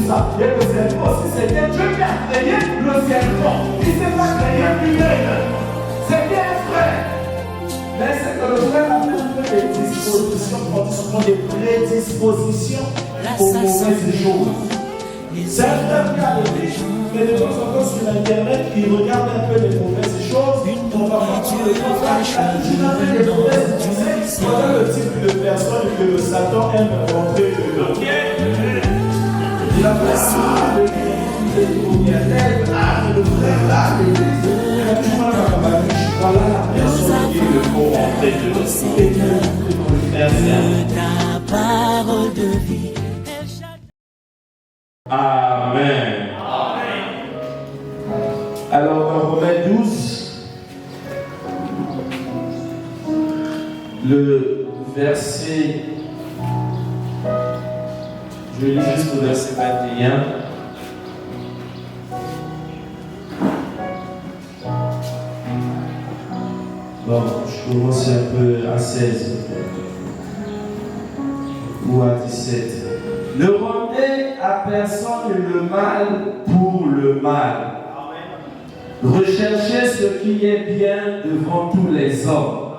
ça. Et le cerveau, si c'était Dieu qui a créé le cerveau, il ne s'est pas créé lui-même. C'est bien vrai. Mais c'est que le frère a fait des dispositions, on dit souvent des prédispositions aux mauvaises choses. C'est un frère qui a le riche, mais de temps en temps sur Internet, il regarde un peu les mauvaises choses. On va voir le des mauvaises choses. Voilà le type de personne que le Satan aime rentrer dedans. Il a passé le frère là, voilà la personne qui le faut rentrer dedans. Ta parole de vie. Amen. Alors dans Romains 12, le verset, je lis juste le verset 21. Bon, je commence un peu à 16 ou à 17. Ne rendez à personne le mal pour le mal. Recherchez ce qui est bien devant tous les hommes.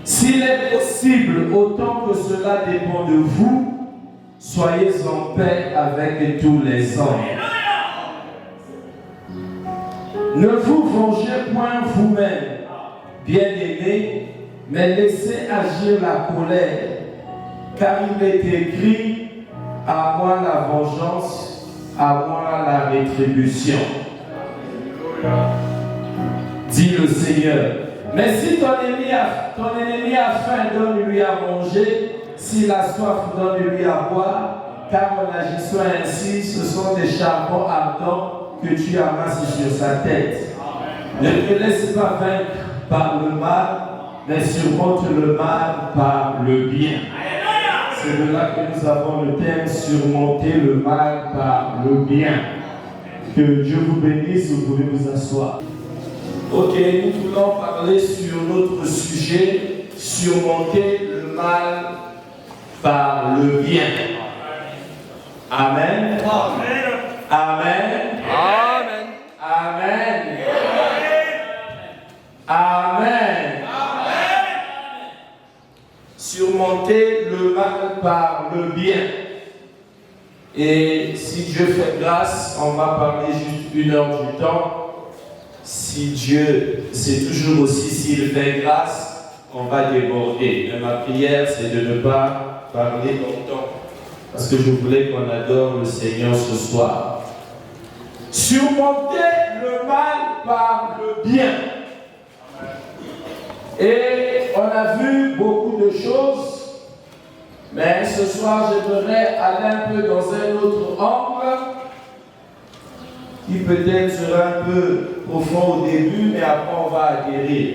S'il est possible, autant que cela dépend de vous, soyez en paix avec tous les hommes. Ne vous vengez point vous-même, bien-aimés, mais laissez agir la colère, car il est écrit: à moi la vengeance, à moi la rétribution. Dit le Seigneur. Mais si ton ennemi a faim, donne-lui à manger. S'il a soif, donne-lui à boire. Car en agissant ainsi, ce sont des charbons ardents que tu amasses sur sa tête. Ne te laisse pas vaincre par le mal, mais surmonte le mal par le bien. C'est de là que nous avons le thème: surmonter le mal par le bien. Que Dieu vous bénisse, vous pouvez vous asseoir. Ok, nous voulons parler sur notre sujet: surmonter le mal par le bien. Amen. Amen. Amen. Amen. Amen. Amen. Surmonter le mal par le bien. Et si Dieu fait grâce, on va parler juste 1 heure du temps. Si Dieu, c'est toujours aussi, s'il fait grâce, on va déborder. Mais ma prière, c'est de ne pas parler longtemps, parce que je voulais qu'on adore le Seigneur ce soir. Surmonter le mal par le bien. Et on a vu beaucoup de choses. Mais ce soir, j'aimerais aller un peu dans un autre angle qui peut-être sera un peu profond au début, mais après on va adhérer.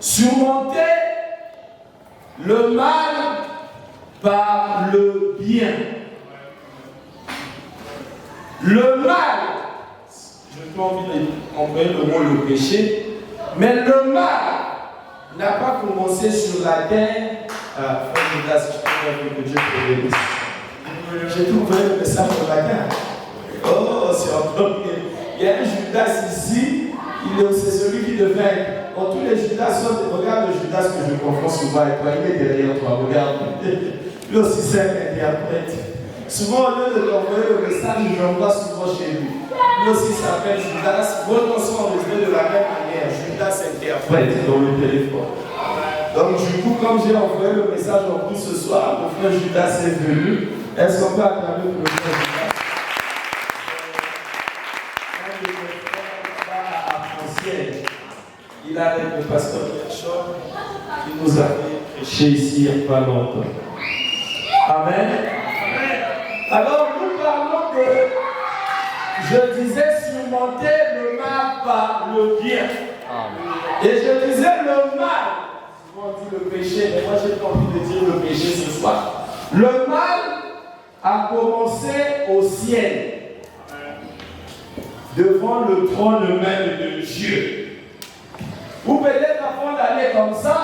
Surmonter le mal par le bien. Le mal, je n'ai pas envie d'employer le mot le péché, mais le mal n'a pas commencé sur la terre. Judas, je prie que Dieu te bénisse. J'ai tout envoyé le message au matin. Oh, c'est encore bien. Il y a un Judas ici, c'est celui qui devait être. Quand tous les Judas sont, regarde le Judas que je confonds souvent avec toi, il est derrière toi, regarde. Lui aussi c'est un interprète. Souvent, au lieu de t'envoyer le message, je l'envoie souvent chez lui. Lui aussi s'appelle Judas. Vos noms sont enregistrés de la même manière. Judas interprète dans le téléphone. Donc du coup, comme j'ai envoyé le message en plus ce soir, le frère Judas est venu. Est-ce qu'on peut acclamer pour le frère Judas? Un de mes frères à Francienne. Il a avec le pasteur Pierre qui nous a prêché ici il n'y a pas longtemps. Amen. Alors nous parlons de, je disais, surmonter le mal par le bien. Et je disais le mal. On dit le péché, mais moi j'ai pas envie de dire le péché ce soir. Le mal a commencé au ciel, devant le trône même de Dieu. Ou peut-être avant d'aller comme ça,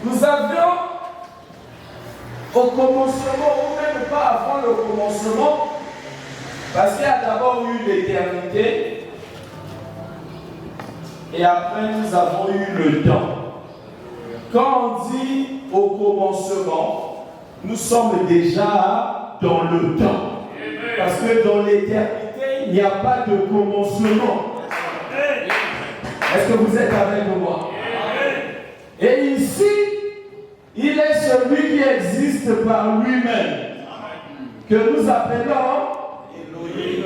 nous avions au commencement, ou même pas avant le commencement, parce qu'il y a d'abord eu l'éternité, et après nous avons eu le temps. Quand on dit au commencement, nous sommes déjà dans le temps. Parce que dans l'éternité, il n'y a pas de commencement. Est-ce que vous êtes avec moi? Et ici, il est celui qui existe par lui-même, que nous appelons Elohim.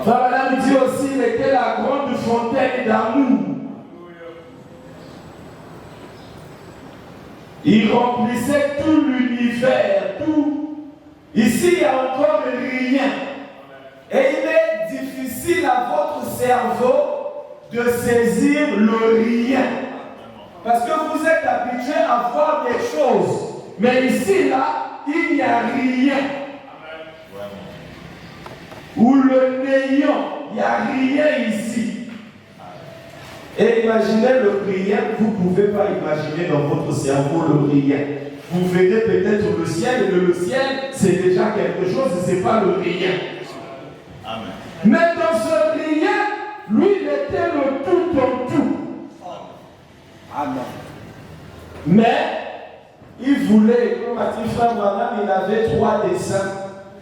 Frère Madame dit aussi, il était la grande fontaine d'amour. Il remplissait tout l'univers, tout. Ici, il n'y a encore rien. Et il est difficile à votre cerveau de saisir le rien. Parce que vous êtes habitué à voir des choses. Mais ici, là, il n'y a rien. Ou le néant, il n'y a rien ici. Et imaginez le rien, vous ne pouvez pas imaginer dans votre cerveau le rien. Vous verrez peut-être le ciel, et le ciel, c'est déjà quelque chose, ce n'est pas le rien. Amen. Mais dans ce rien, lui, il était le tout en tout. Amen. Mais, il voulait, comme a dit frère Branham, il avait 3 desseins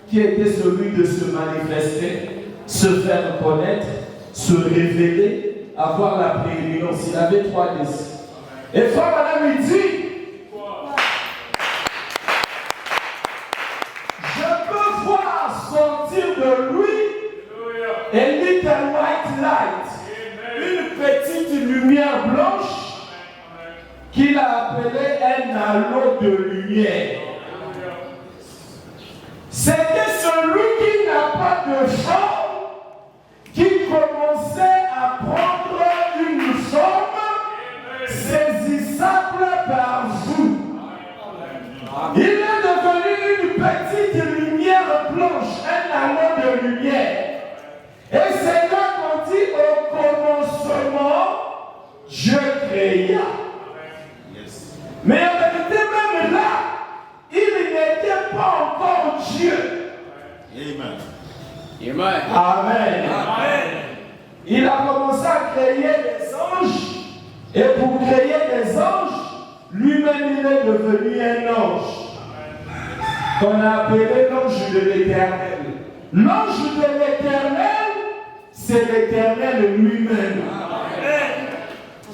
qui étaient celui de se manifester, se faire connaître, se révéler, avoir la prééminence. Il avait 3 desseins. Et frère Branham il dit, je peux voir sortir de lui a little white light, une petite lumière blanche qu'il a appelée un halo de lumière. C'était celui qui n'a pas de forme, qui commençait à prendre une forme saisissable par vous. Il est devenu une petite lumière blanche, un halo de lumière. Et c'est là qu'on dit au commencement, Dieu créa. Mais en réalité, même là, il n'était pas encore Dieu. Amen. Amen. Amen. Il a commencé à créer des anges. Et pour créer des anges, lui-même il est devenu un ange. Qu'on a appelé l'ange de l'Éternel. L'ange de l'Éternel, c'est l'Éternel lui-même.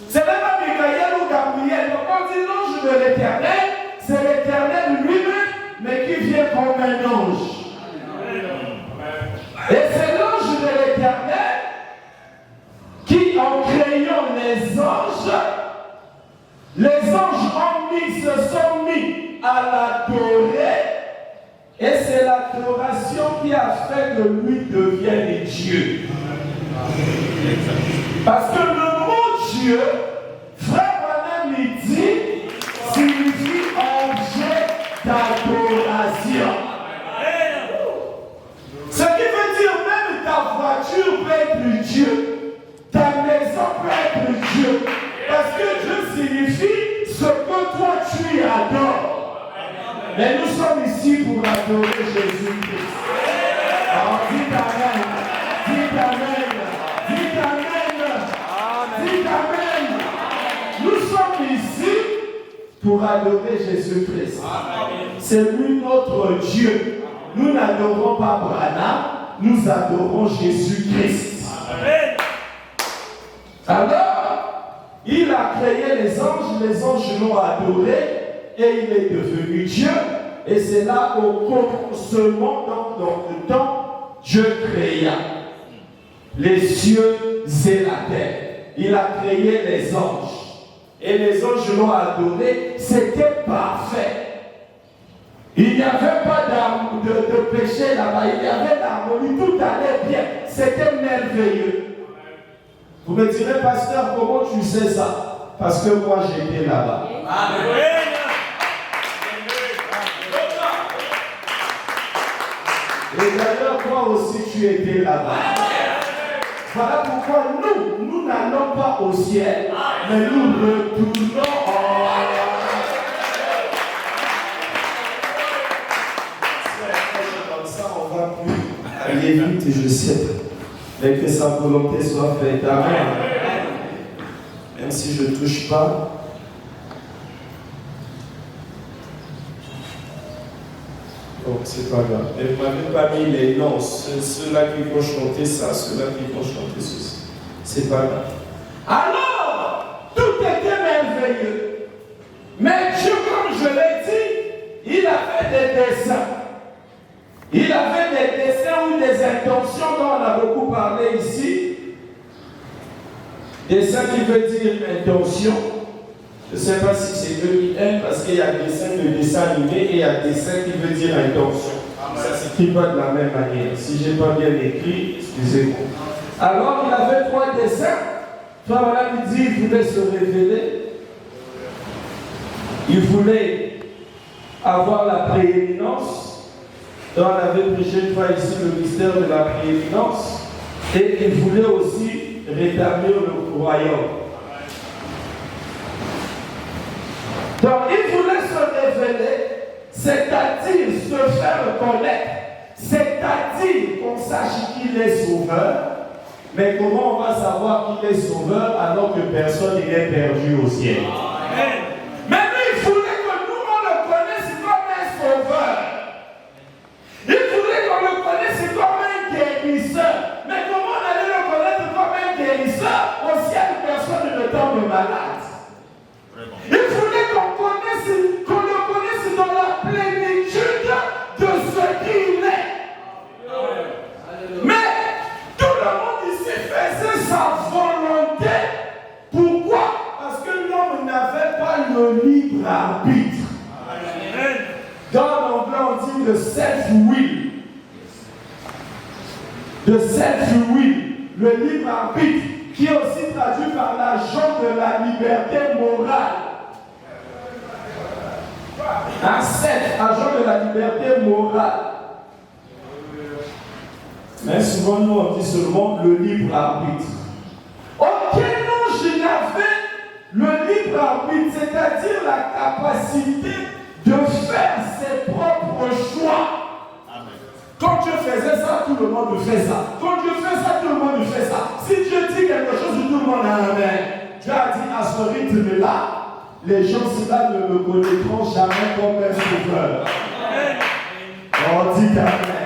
C'est même pas Michael ou Gabriel. Donc on dit l'ange de l'Éternel, c'est l'Éternel lui-même, mais qui vient comme un ange. Et c'est l'ange de l'Éternel qui, en créant les anges se sont mis à l'adorer. Et c'est l'adoration qui a fait que lui devienne Dieu. Parce que le mot Dieu, frère Branham il dit, signifie objet d'adoration. Ce qui veut dire même ta voiture peut être Dieu, ta maison peut être Dieu. Parce que Dieu signifie ce que toi tu adores. Mais nous sommes ici pour adorer Jésus-Christ. Alors dites Amen, dites Amen, dites Amen, dites Amen. Nous sommes ici pour adorer Jésus-Christ. C'est lui notre Dieu. Nous n'adorons pas Branham, nous adorons Jésus-Christ. Alors, il a créé les anges l'ont adoré. Et il est devenu Dieu, et c'est là au commencement, donc dans le temps, Dieu créa les cieux et la terre. Il a créé les anges, et les anges l'ont adoré, c'était parfait. Il n'y avait pas de péché là-bas, il y avait l'harmonie, tout allait bien, c'était merveilleux. Vous me direz, pasteur, comment tu sais ça? Parce que moi j'étais là-bas. Amen. Et d'ailleurs, toi aussi, tu étais là-bas. Voilà pourquoi nous n'allons pas au ciel, mais nous retournons en... aller vite, je sais. Mais que sa volonté soit faite. Amen. Même si je ne touche pas. Donc c'est pas grave. Mais vous m'avez pas mis les noms. Ceux-là qui vont chanter ça, ceux-là qui vont chanter ceci. C'est pas grave. Alors, tout était merveilleux. Mais Dieu, comme je l'ai dit, il a fait des dessins. Il avait des dessins ou des intentions dont on a beaucoup parlé ici. Dessin qui veut dire intention. Je ne sais pas si c'est eux qui aiment parce qu'il y a dessin de dessin animé et il y a dessin qui veut dire intention. Ça ne s'écrit pas de la même manière. Si je n'ai pas bien écrit, excusez-moi. Alors il avait 3 dessins. Toi, voilà, il dit qu'il voulait se révéler. Il voulait avoir la prééminence. On avait prêché une fois ici le mystère de la prééminence. Et il voulait aussi rétablir le royaume. Donc il voulait se révéler, c'est-à-dire se faire connaître, c'est-à-dire qu'on sache qu'il est sauveur. Mais comment on va savoir qu'il est sauveur alors que personne n'est perdu au ciel? Mais lui, il voulait que nous, on le connaisse comme un sauveur. Il voulait qu'on le connaisse comme un guérisseur. Mais comment on allait le connaître comme un guérisseur? Au ciel, personne ne tombe malade. Il voulait qu'on le connaisse dans la plénitude de ce qu'il est. Mais tout le monde ici faisait sa volonté. Pourquoi? Parce que l'homme n'avait pas le libre arbitre. Dans l'anglais, on dit le self-will. Le self-will, le libre arbitre, qui est aussi traduit par l'agent de la liberté morale. Un agent de la liberté morale. Mais souvent, nous, on dit seulement le libre arbitre. Ok, non, je n'avais le libre arbitre, c'est-à-dire la capacité de faire ses propres choix. Amen. Quand Dieu faisait ça, tout le monde fait ça. Quand Dieu fait ça, tout le monde fait ça. Si Dieu dit quelque chose, tout le monde a un amen. Dieu a dit à ce rythme-là, les gens ceux-là ne me connaîtront jamais comme un sauveur. On dit amen.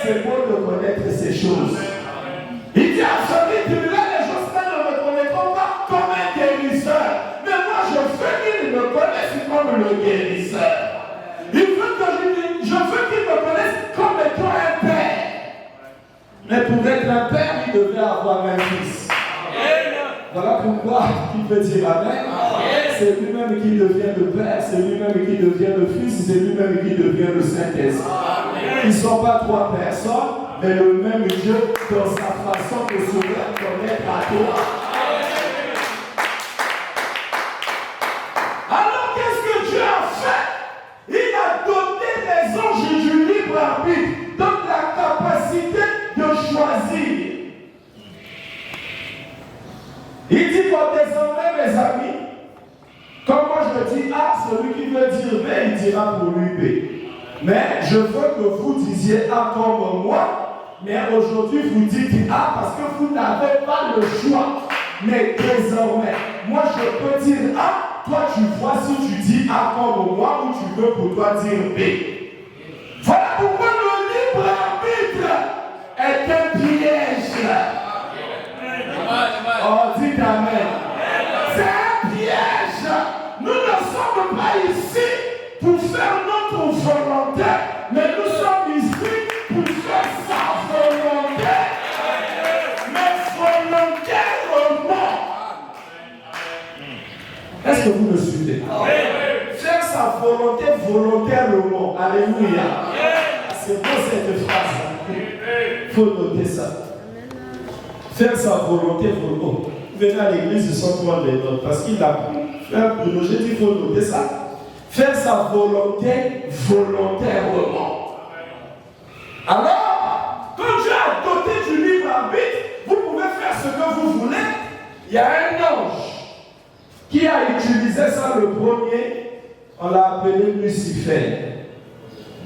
C'est bon de connaître ces choses. Il dit à ce rythme-là, les gens ceux-là ne me connaîtront pas comme un guérisseur. Mais moi, je veux qu'ils me connaissent comme le guérisseur. Je veux qu'ils me connaissent comme étant un père. Mais pour être un père, il devait avoir un fils. Voilà pourquoi il peut dire amen. C'est lui-même qui devient le Père, c'est lui-même qui devient le Fils, c'est lui-même qui devient le Saint-Esprit. Ils ne sont pas 3 personnes, mais le même Dieu dans sa façon de se faire connaître à toi. Alors qu'est-ce que Dieu a fait? Il a doté les anges du libre arbitre, donc la capacité de choisir. Il dit pour désormais, mes amis, comme moi je dis A, celui qui veut dire B, il dira pour lui B. Mais je veux que vous disiez A comme moi, mais aujourd'hui vous dites A parce que vous n'avez pas le choix. Mais désormais, moi je peux dire A, toi tu vois si tu dis A comme moi ou tu veux pour toi dire B. Voilà pourquoi le libre arbitre est un piège. Oh, dites amen. C'est un piège. Nous ne sommes pas ici pour faire notre volonté, mais nous sommes ici pour faire sa volonté. Mais volontairement. Est-ce que vous me suivez? Faire sa volonté volontairement. Alléluia. C'est beau cette phrase. Il faut noter ça. Faire sa volonté volontairement. Venez à l'église, ils sont trois des notes parce qu'il a frère Bruno, j'ai dit il faut noter ça. Faire sa volonté volontairement. Alors, quand Dieu a doté du libre arbitre, vous pouvez faire ce que vous voulez. Il y a un ange qui a utilisé ça le premier, on l'a appelé Lucifer.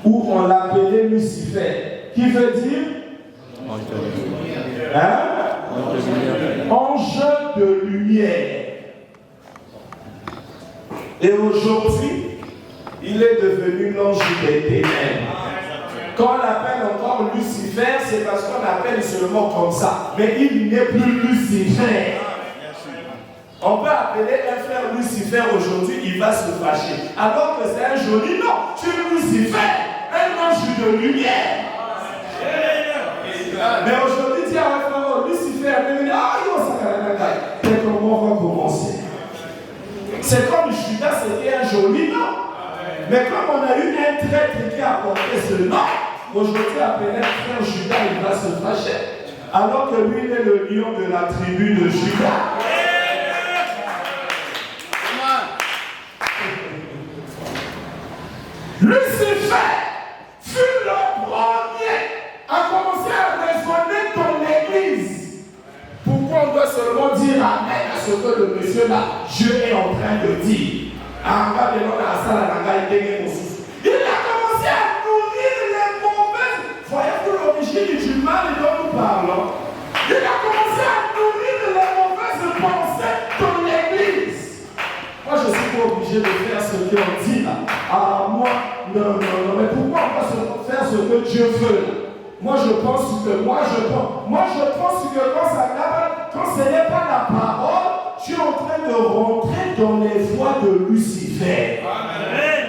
Ou on l'a appelé Lucifer, qui veut dire Ange de lumière. Et aujourd'hui, il est devenu l'ange des ténèbres. Quand on l'appelle encore Lucifer, c'est parce qu'on l'appelle seulement comme ça. Mais il n'est plus Lucifer. On peut appeler un frère Lucifer aujourd'hui, il va se fâcher. Alors que c'est un joli nom. Tu es Lucifer, un ange de lumière. Mais aujourd'hui, tu as un frère Lucifer, mais comment on va commencer? C'est comme Judas, c'était un joli nom. Mais comme on a eu un traître qui a porté ce nom, aujourd'hui, appelé frère Judas, il va se fâcher. Alors que lui, il est le lion de la tribu de Judas. Lucifer fut le premier à commencer à raisonner dans l'église. Pourquoi on doit seulement dire amen à ce que le monsieur là, Dieu est en train de dire? Il a commencé à nourrir les mauvaises. Voyez-vous l'origine du mal dont nous parlons? Il a commencé à nourrir les mauvaises pensées dans l'église. Moi, je ne suis pas obligé de faire ce qu'on dit là. Ah, moi, non, mais pourquoi on va faire ce que Dieu veut là? Moi, je pense que quand ce n'est pas la parole, tu es en train de rentrer dans les voies de Lucifer. Amen.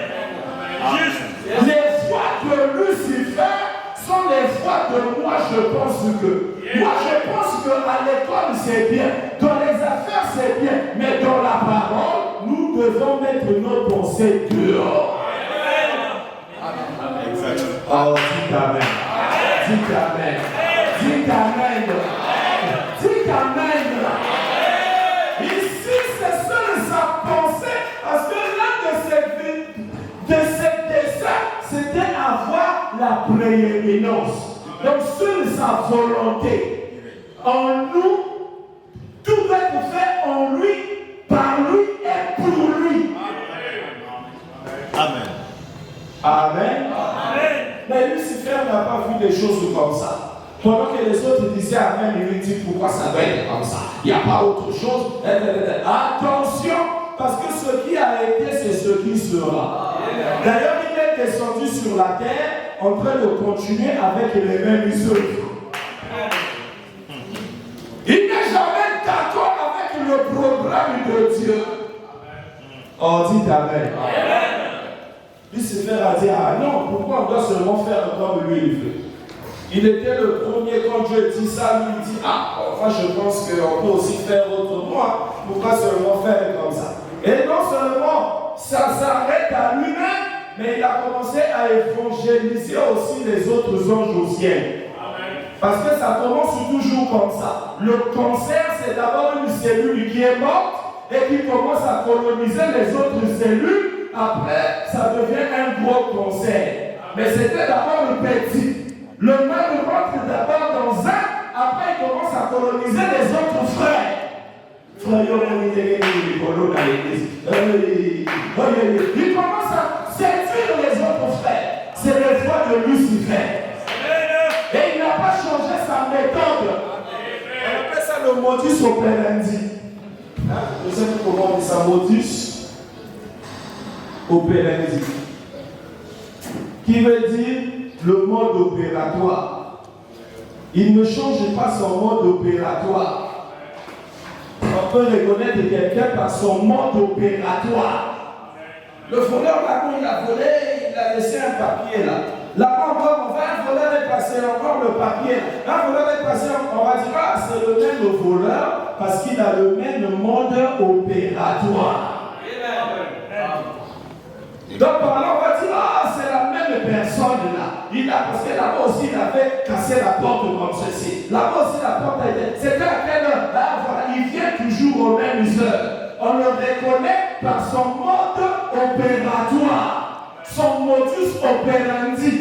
Les voies de Lucifer sont les voies de moi, je pense que. Moi, je pense qu'à l'école, c'est bien. Dans les affaires, c'est bien. Mais dans la parole, nous devons mettre nos pensées dehors. Amen. Oh, dis Amen. Dis Amen. Dis Amen. Dis Amen. Ici, c'est seul sa pensée. Parce que l'un de ses desseins, c'était avoir la prééminence. Donc, seule sa volonté. En nous, tout doit être fait en lui, par lui et pour lui. Amen. Amen. Amen. Mais Lucifer n'a pas vu des choses comme ça. Pendant que les autres disaient Amen, il lui dit pourquoi ça doit être comme ça. Il n'y a pas autre chose. Attention, parce que ce qui a été, c'est ce qui sera. D'ailleurs, il est descendu sur la terre en train de continuer avec les mêmes œuvres. Il n'est jamais d'accord avec le programme de Dieu. Oh, dites Amen. Lucifer a dit, ah non, pourquoi on doit seulement faire comme lui il veut? Il était le premier quand Dieu dit ça, lui il dit, ah, enfin je pense qu'on peut aussi faire autrement, pourquoi seulement faire comme ça? Et non seulement ça s'arrête à lui-même, mais il a commencé à évangéliser aussi les autres anges au ciel. Parce que ça commence toujours comme ça. Le cancer, c'est d'abord une cellule qui est morte et qui commence à coloniser les autres cellules. Après, ça devient un gros cancer. Mais c'était d'abord le petit. Le mal rentre d'abord dans un, après il commence à coloniser les autres frères. Frère, il commence à séduire les autres frères. C'est les voies de Lucifer. Et il n'a pas changé sa méthode. On appelle ça le modus operandi. Je sais plus comment on dit ça, modus operandi. Qui veut dire le mode opératoire. Il ne change pas son mode opératoire. On peut reconnaître quelqu'un par son mode opératoire. Le voleur, là, quand il a volé, il a laissé un papier là. Là-bas encore, on va un voleur est passé encore le papier. Un voleur est passé, on va dire, ah, c'est le même voleur parce qu'il a le même mode opératoire. Donc par là, on va dire, ah, c'est la même personne là. Parce que là-bas aussi, il avait cassé la porte comme ceci. Là-bas aussi, la porte était. C'était à quelle heure? Là, voilà, il vient toujours aux mêmes heures. On le reconnaît par son mode opératoire, son modus operandi.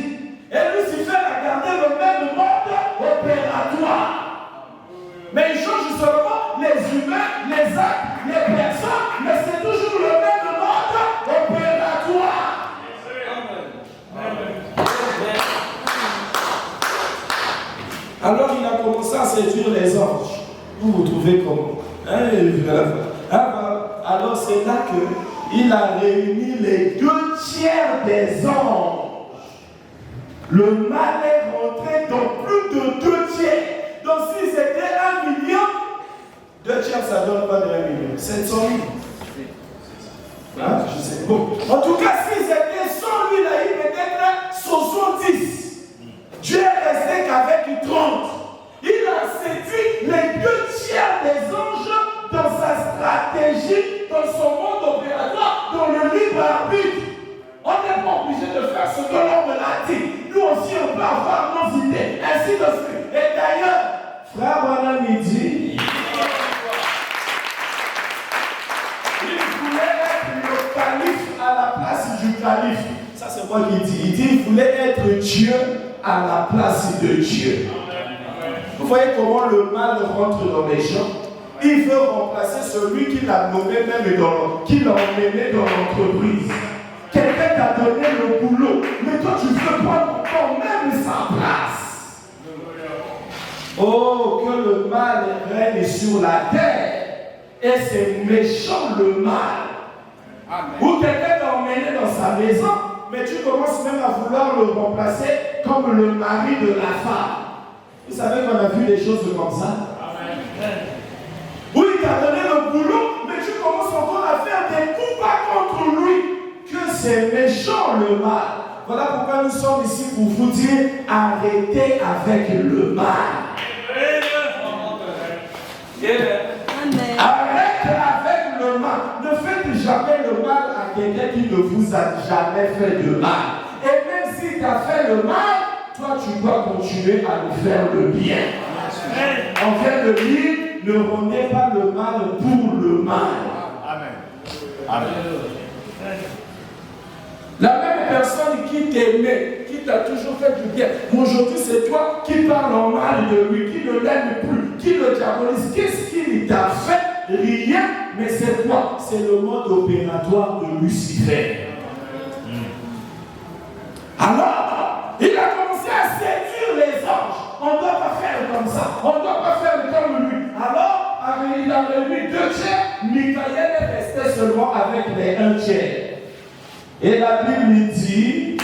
Et Lucifer a gardé le même mode opératoire. Mais il change seulement les humains, les actes, les personnes, mais c'est toujours le même mode opératoire. Alors vous trouvez comment? Alors c'est là qu'il a réuni les 2/3 des anges. Le mal est rentré dans plus de 2/3. Donc si c'était 1 million, 2/3 ça donne pas de 1 million. 700 000. Hein? Je sais. Bon. En tout cas, si c'était 100 000, il a eu peut-être 70. Dieu est resté qu'avec 30. Il a séduit les 2/3 des anges dans sa stratégie, dans son monde opératoire, dans le libre arbitre. On n'est pas obligé de faire ce que l'homme l'a dit. Nous aussi, on peut avoir nos idées, ainsi de suite. Et d'ailleurs, frère Branham, il dit, il voulait être le calife à la place du calife. Ça, c'est moi qui dis. Il dit, il voulait être Dieu à la place de Dieu. Vous voyez comment le mal rentre dans les gens. Il veut remplacer celui qui l'a nommé même qui l'a emmené dans l'entreprise. Quelqu'un t'a donné le boulot, mais toi tu veux prendre quand même sa place. Oh, que le mal règne sur la terre. Et c'est méchant le mal. Ou quelqu'un t'a emmené dans sa maison, mais tu commences même à vouloir le remplacer comme le mari de la femme. Vous savez qu'on a vu des choses comme ça. Ou il t'a donné le boulot, mais tu commences encore à faire des coups bas contre lui. Que c'est méchant le mal. Voilà pourquoi nous sommes ici pour vous dire arrêtez avec le mal. Arrête avec le mal. Ne faites jamais le mal à quelqu'un qui ne vous a jamais fait de mal. Et même s'il t'a fait le mal, toi tu dois continuer à lui faire le bien. On vient de dire, ne rendez pas le mal pour le mal. Amen. Amen. La même personne qui t'aimait, qui t'a toujours fait du bien, aujourd'hui c'est toi qui parles en mal de lui, qui ne l'aime plus, qui le diabolise. Qu'est-ce qu'il t'a fait? Rien, mais c'est quoi? C'est le mode opératoire de Lucifer. Alors, il a commencé à séduire les anges. On ne doit pas faire comme ça, on ne doit pas faire comme lui. Alors, il a réuni 2/3, Michael est resté seulement avec les 1/3. Et la Bible dit,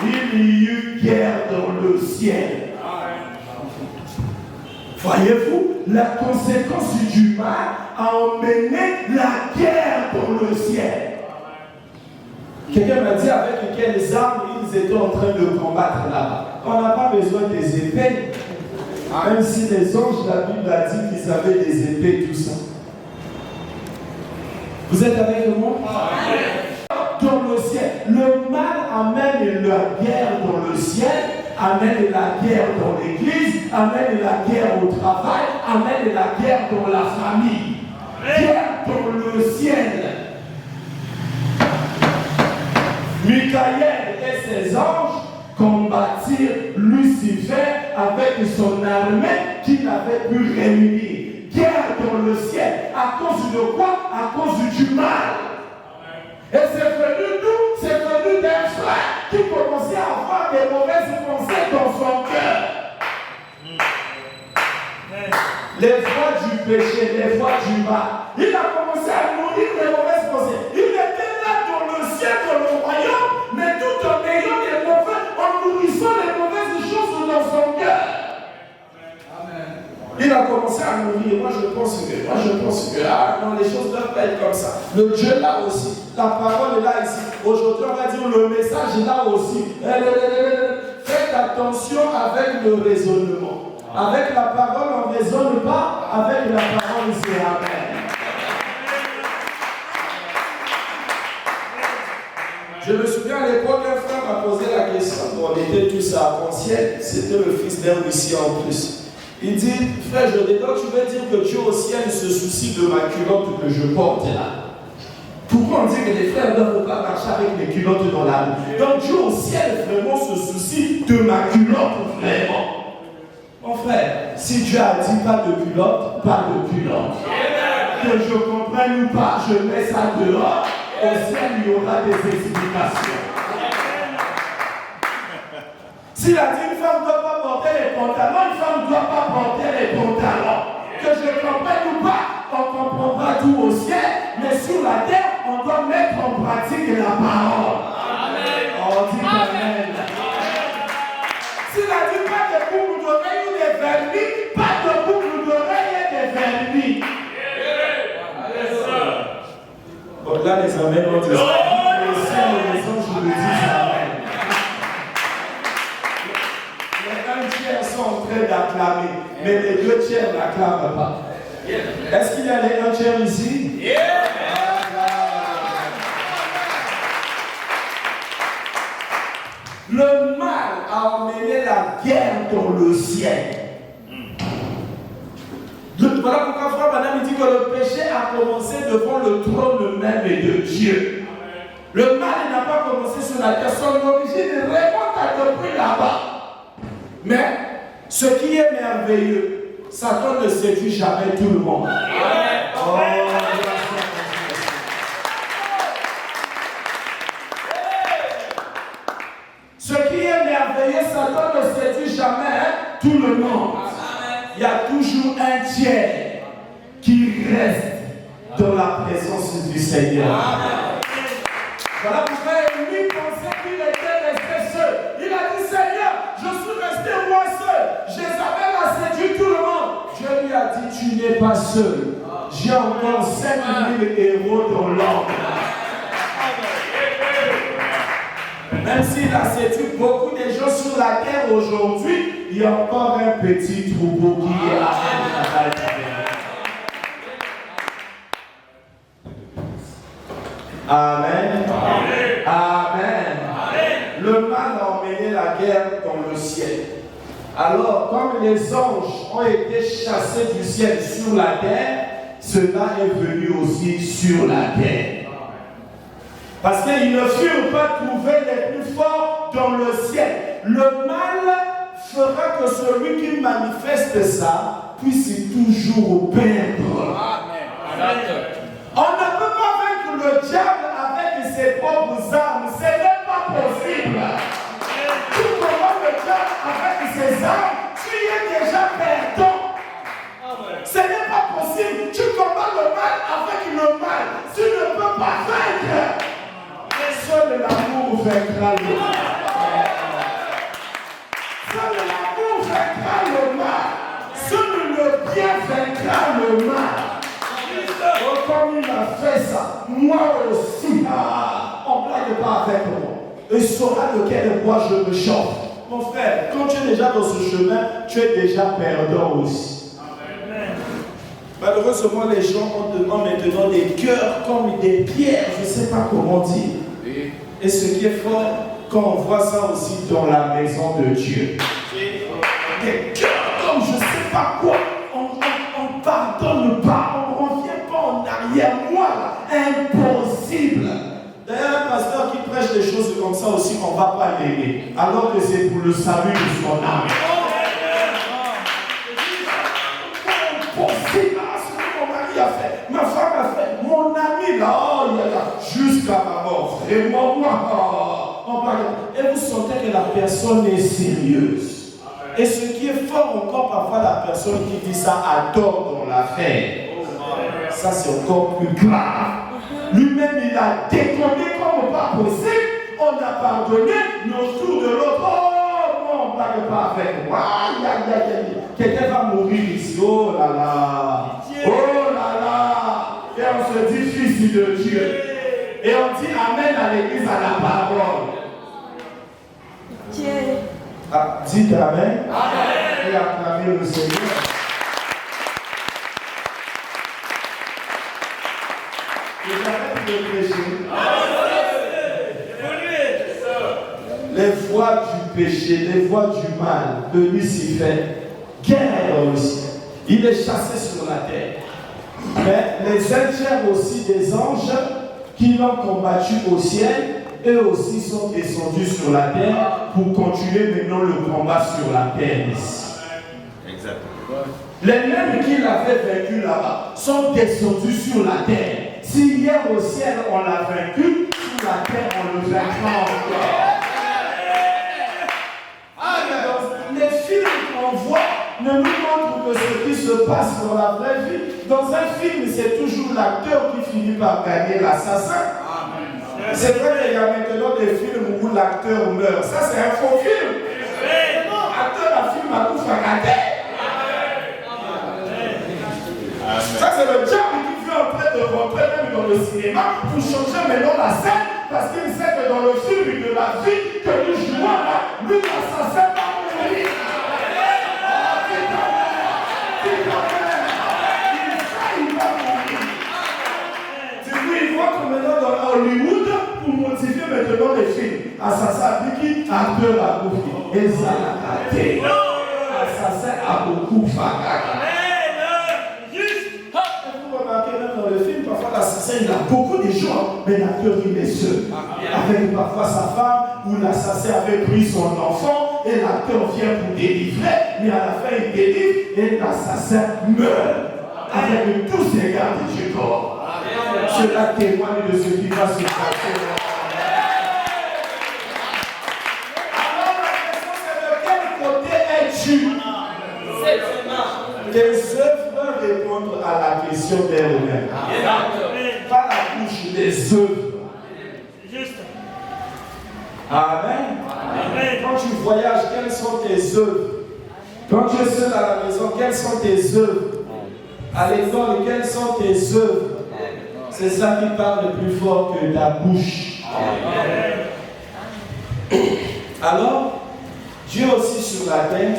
il y eut guerre dans le ciel. Voyez-vous, la conséquence du mal a emmené la guerre dans le ciel. Quelqu'un m'a dit avec quelles armes ils étaient en train de combattre là-bas. On n'a pas besoin des épées. Même si les anges, la Bible a dit qu'ils avaient des épées, tout ça. Vous êtes avec moi? Dans le ciel. Le mal amène la guerre dans le ciel, amène la guerre dans l'église, amène la guerre au travail, amène la guerre dans la famille. Guerre dans le ciel. Michael et ses anges combattirent Lucifer avec son armée qu'il avait pu réunir. Guerre dans le ciel. À cause de quoi? À cause du mal. Et c'est venu d'où? C'est venu d'un frère qui commençait à avoir des mauvaises pensées dans son cœur. Les voies du péché, les voies du mal. Il a commencé à nourrir les mauvaises pensées. Il était là dans le ciel, dans le royaume, mais tout en ayant des mauvaises, en nourrissant les mauvaises choses dans son cœur. Il a commencé à nourrir. Moi je pense que non, les choses ne doivent pas être comme ça. Le Dieu là aussi. La parole est là ici. Aujourd'hui on va dire le message est là aussi. Faites attention avec le raisonnement. Avec la parole on ne raisonne pas. Avec la parole c'est amen. Je me souviens à l'époque un frère m'a posé la question. On était tous à Ponciel. C'était le fils d'un huissier en plus. Il dit, frère, je dis, donc tu veux dire que Dieu au ciel se soucie de ma culotte que je porte là. Pourquoi on dit que les frères ne doivent pas marcher avec les culottes dans la rue? Donc Dieu au ciel vraiment se soucie de ma culotte, vraiment. Mon frère, si Dieu a dit pas de culotte, pas de culotte. Que je comprenne ou pas, je mets ça dehors. Au ciel, il y aura des explications. S'il a dit une femme ne doit pas pantalons, une femme ne doit pas porter les pantalons. Que je comprenne ou pas, on ne comprend pas tout au ciel, mais sur la terre, on doit mettre en pratique la parole. Amen. On dit Amen. S'il a dit pas de boucles d'oreilles ou des vernis, pas de boucles d'oreilles et des vernis. Bon, là, les amens ont dit. Les ciels et les anges le disent Amen. Les un tiers sont en train d'acclamer, mais les deux tiers n'acclament pas. Est-ce qu'il y a les un tiers ici? Le mal a emmené la guerre dans le ciel. Voilà pourquoi frère Madame dit que le péché a commencé devant le trône même de Dieu. Le mal n'a pas commencé sur la terre, son origine remonte à depuis là-bas. Mais ce qui est merveilleux, Satan ne séduit jamais tout le monde. Oh, ce qui est merveilleux, Satan ne séduit jamais tout le monde. Il y a toujours un tiers qui reste dans la présence du Seigneur. Voilà pourquoi lui pensait qu'il était resté seul. Il a dit, Seigneur, je suis resté moi seul. Jézabel a séduit tout le monde. Dieu lui a dit, tu n'es pas seul. J'ai encore 5000 héros dans l'ordre. Même s'il a séduit beaucoup de gens sur la terre aujourd'hui, il y a encore un petit troupeau qui est à Amen. Amen. Amen. Le mal a emmené la guerre dans le ciel. Alors, comme les anges ont été chassés du ciel sur la terre, cela est venu aussi sur la terre. Parce qu'ils ne furent pas trouvés les plus forts dans le ciel. Le mal fera que celui qui manifeste ça puisse toujours perdre. Amen. On ne peut pas vaincre le diable avec ses propres armes. Ce n'est pas possible. Tu combats le diable avec ses armes, tu es déjà perdant. Ce n'est pas possible. Tu combats le mal avec le mal. Tu ne peux pas vaincre. Seul l'amour vaincra le mal. Seul l'amour vaincra le mal. Seul le bien vaincra le mal. Oh, comme il a fait ça, moi aussi, on ne blague pas avec moi. Et saura de quel bois je me chauffe. Mon frère, quand tu es déjà dans ce chemin, tu es déjà perdant aussi. Malheureusement, les gens ont maintenant des cœurs comme des pierres, je ne sais pas comment dire. Et ce qui est fort, quand on voit ça aussi dans la maison de Dieu. Des cœurs comme je ne sais pas quoi. On ne pardonne pas, on ne revient pas en arrière. Moi, impossible. D'ailleurs, un pasteur qui prêche des choses comme ça aussi, on ne va pas l'aimer. Alors que c'est pour le salut de son âme. Impossible. Ce que mon mari a fait, ma femme a fait, mon ami là, oh là là, jusqu'à ma mort. Vraiment, moi, et vous sentez que la personne est sérieuse. Et ce qui est fort encore, parfois la personne qui dit ça a tort dans l'affaire. Ça c'est encore plus grave. Lui-même il a déconné comme pas possible. On a pardonné nos tours de l'autre. Oh non, on ne parle pas avec moi. Quelqu'un va mourir ici. Oh là là. Oh là là. Et on se dit fils de Dieu. Et on dit Amen à l'église, à la parole. Ah, dites Amen. Amen. Et acclamez le Seigneur. Et j'arrête de prêcher. Les voies du péché, les voies du mal de Lucifer, guerre dans le ciel. Il est chassé sur la terre. Mais les tiers aussi des anges qui l'ont combattu au ciel, eux aussi sont descendus sur la terre pour continuer maintenant le combat sur la terre ici. Exactement. Les mêmes qui l'avaient vaincu là-bas sont descendus sur la terre. Si hier au ciel on l'a vaincu, sur la terre on le vaincra encore. Les films qu'on ne nous montre que ce qui se passe dans la vraie vie. Dans un film, c'est toujours l'acteur qui finit par gagner l'assassin. C'est vrai qu'il y a maintenant des films où l'acteur meurt. Ça, c'est un faux film. L'acteur a film à tout fracasser. Ça, c'est le diable qui vient en train de rentrer même dans le cinéma pour changer maintenant la scène parce qu'il sait que dans le film de la vie que nous jouons là, lui, l'assassin va mourir. Du coup, il voit que maintenant dans Hollywood, pour motiver maintenant les films, assassin a dit qui acteur a beaucoup. Et ça l'a raté. Assassin a beaucoup fracasé. Dans le film, parfois l'assassin il a beaucoup de gens, mais l'acteur il est seul. Avec parfois sa femme, où l'assassin avait pris son enfant, et l'acteur vient pour délivrer, mais à la fin il délivre, et l'assassin meurt. Avec tous ces gardes du corps. Cela témoigne de ce qui va se passer. Alors la question c'est de quel côté es-tu? Tes œuvres répondent à la question d'elles-mêmes. Pas la bouche des œuvres. Amen. Quand tu voyages, quelles sont tes œuvres? Quand tu es seul à la maison, quelles sont tes œuvres? À l'école, quelles sont tes œuvres? C'est ça qui parle plus fort que ta bouche. Alors, Dieu aussi sur la terre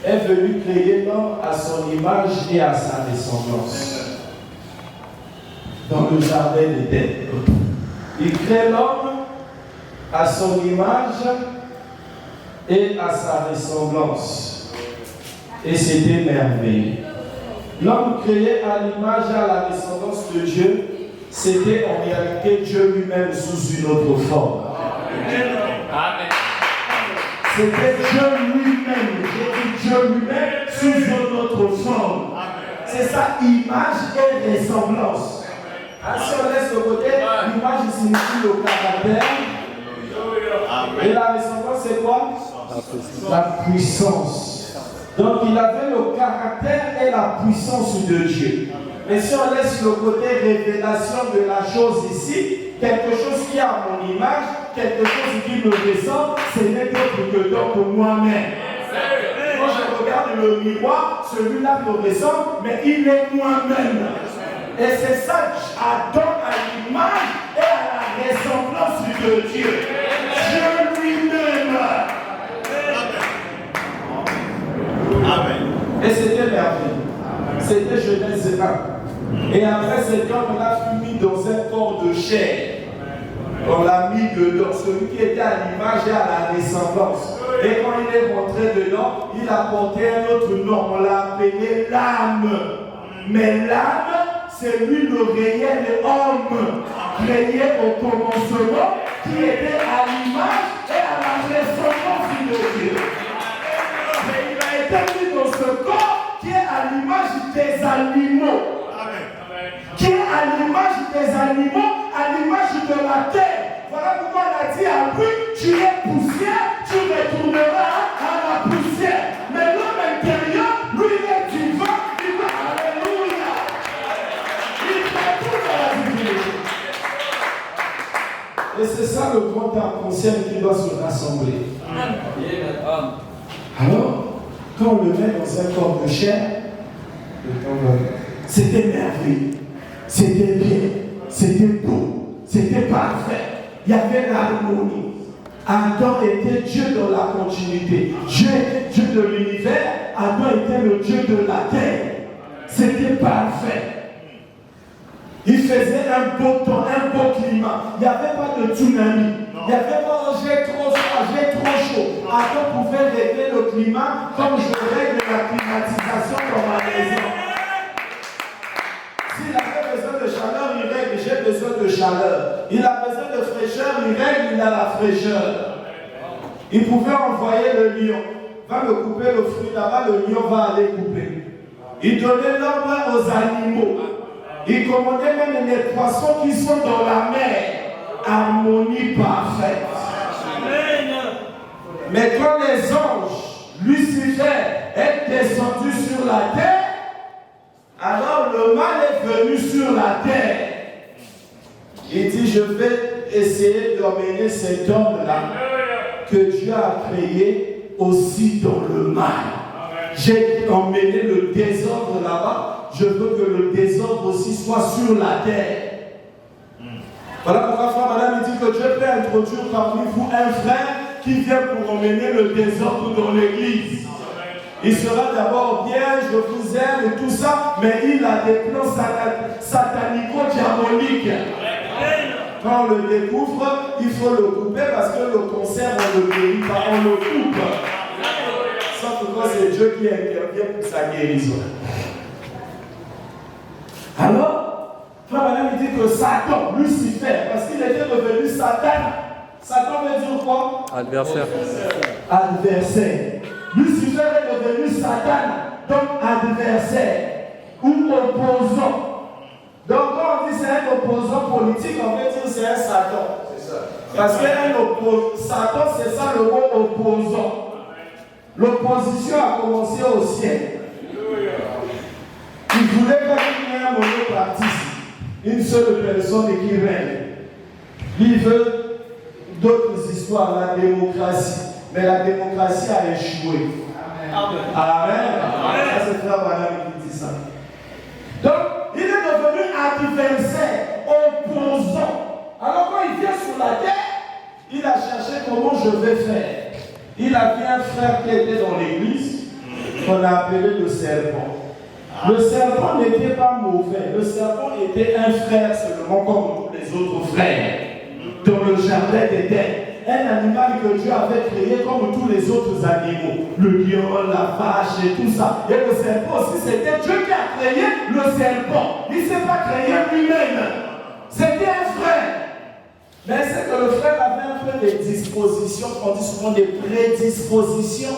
est venu créer l'homme à son image et à sa ressemblance. Dans le jardin d'Éden. Il crée l'homme à son image et à sa ressemblance. Et c'était merveilleux. L'homme créé à l'image et à la ressemblance de Dieu, c'était en réalité Dieu lui-même sous une autre forme. Amen. C'était Dieu lui-même, Dieu lui-même sous une autre forme. C'est ça, image et ressemblance. Si on laisse de côté, l'image signifie le caractère. Et la ressemblance, c'est quoi? La puissance. Donc il avait le caractère et la puissance de Dieu. Mais si on laisse le côté révélation de la chose ici, quelque chose qui a mon image, quelque chose qui me ressemble, ce n'est autre que donc moi-même. Quand je regarde le miroir, celui-là me ressemble, mais il est moi-même. Et c'est ça, Adam à l'image et à la ressemblance de Dieu. Dieu lui-même. Amen. Et c'était merveilleux. C'était Genèse 1. Et après cet homme-là fut mis dans un corps de chair. On l'a mis dedans, celui qui était à l'image et à la ressemblance. Et quand il est rentré dedans, il a porté un autre nom, on l'a appelé l'âme. Mais l'âme, c'est lui le réel homme, créé au commencement, qui était à l'image et à la ressemblance de Dieu. Mais il a été mis dans ce corps qui est à l'image des animaux. Qui est à l'image des animaux, à l'image de la terre. Voilà pourquoi on a dit à lui, tu es poussière, tu retourneras à la poussière. Mais l'homme intérieur, lui, il est divin, il va alléluia. Il retourne à la divinité. Et c'est ça le grand arc-en-ciel qui doit se rassembler. Alors, quand on le met dans un corps de chair, c'était merveilleux. C'était bien, c'était beau, c'était parfait. Il y avait l'harmonie. Adam était Dieu dans la continuité. Dieu de l'univers, Adam était le Dieu de la terre. C'était parfait. Il faisait un beau temps, un beau climat. Il n'y avait pas de tsunami. Il n'y avait pas oh, j'ai trop froid, j'ai trop chaud. Adam pouvait régler le climat comme je règle la climatisation dans ma maison. S'il avait besoin de chaleur, il règle, j'ai besoin de chaleur. Il a besoin de fraîcheur, il règle, il a la fraîcheur. Il pouvait envoyer le lion. Va me couper le fruit là-bas, le lion va aller couper. Il donnait l'ordre aux animaux. Il commandait même les poissons qui sont dans la mer. Harmonie parfaite. Mais quand les anges, Lucifer est descendu sur la terre, alors le mal est venu sur la terre. Il dit, je vais essayer d'emmener cet homme-là que Dieu a créé aussi dans le mal. J'ai emmené le désordre là-bas. Je veux que le désordre aussi soit sur la terre. Voilà pourquoi frère madame il dit que Dieu peut introduire parmi vous un frère qui vient pour emmener le désordre dans l'église. Il sera d'abord bien, je vous aime et tout ça, mais il a des plans satanico-diaboliques. Quand on le découvre, il faut le couper parce que le cancer, on ne le guérit pas, on le coupe. Sauf que quand c'est Dieu qui intervient pour sa guérison. Alors, frère madame, il dit que Satan, Lucifer, parce qu'il était devenu Satan. Satan veut dire quoi? Adversaire. Adversaire. Lucifer est devenu Satan, donc adversaire ou opposant. Donc quand on dit c'est un opposant politique, on veut dire c'est un Satan. C'est ça. Parce que Satan, c'est ça le mot opposant. L'opposition a commencé au ciel. Il voulait pas qu'il y ait un monopartisme, une seule personne et qui règne. Il veut d'autres histoires, la démocratie. Mais la démocratie a échoué. Amen. Amen. Ça, c'est frère Madame qui dit ça. Donc, il est devenu adversaire, opposant. Alors, quand il vient sur la terre, il a cherché comment je vais faire. Il avait un frère qui était dans l'église, qu'on a appelé le serpent. Le serpent n'était pas mauvais. Le serpent était un frère seulement comme tous les autres frères dans le jardin d'Éden. Un animal que Dieu avait créé comme tous les autres animaux. Le lion, la vache et tout ça. Et le serpent aussi, c'était Dieu qui a créé le serpent. Il ne s'est pas créé lui-même. C'était un frère. Mais c'est que le frère avait un peu des dispositions, on dit souvent des prédispositions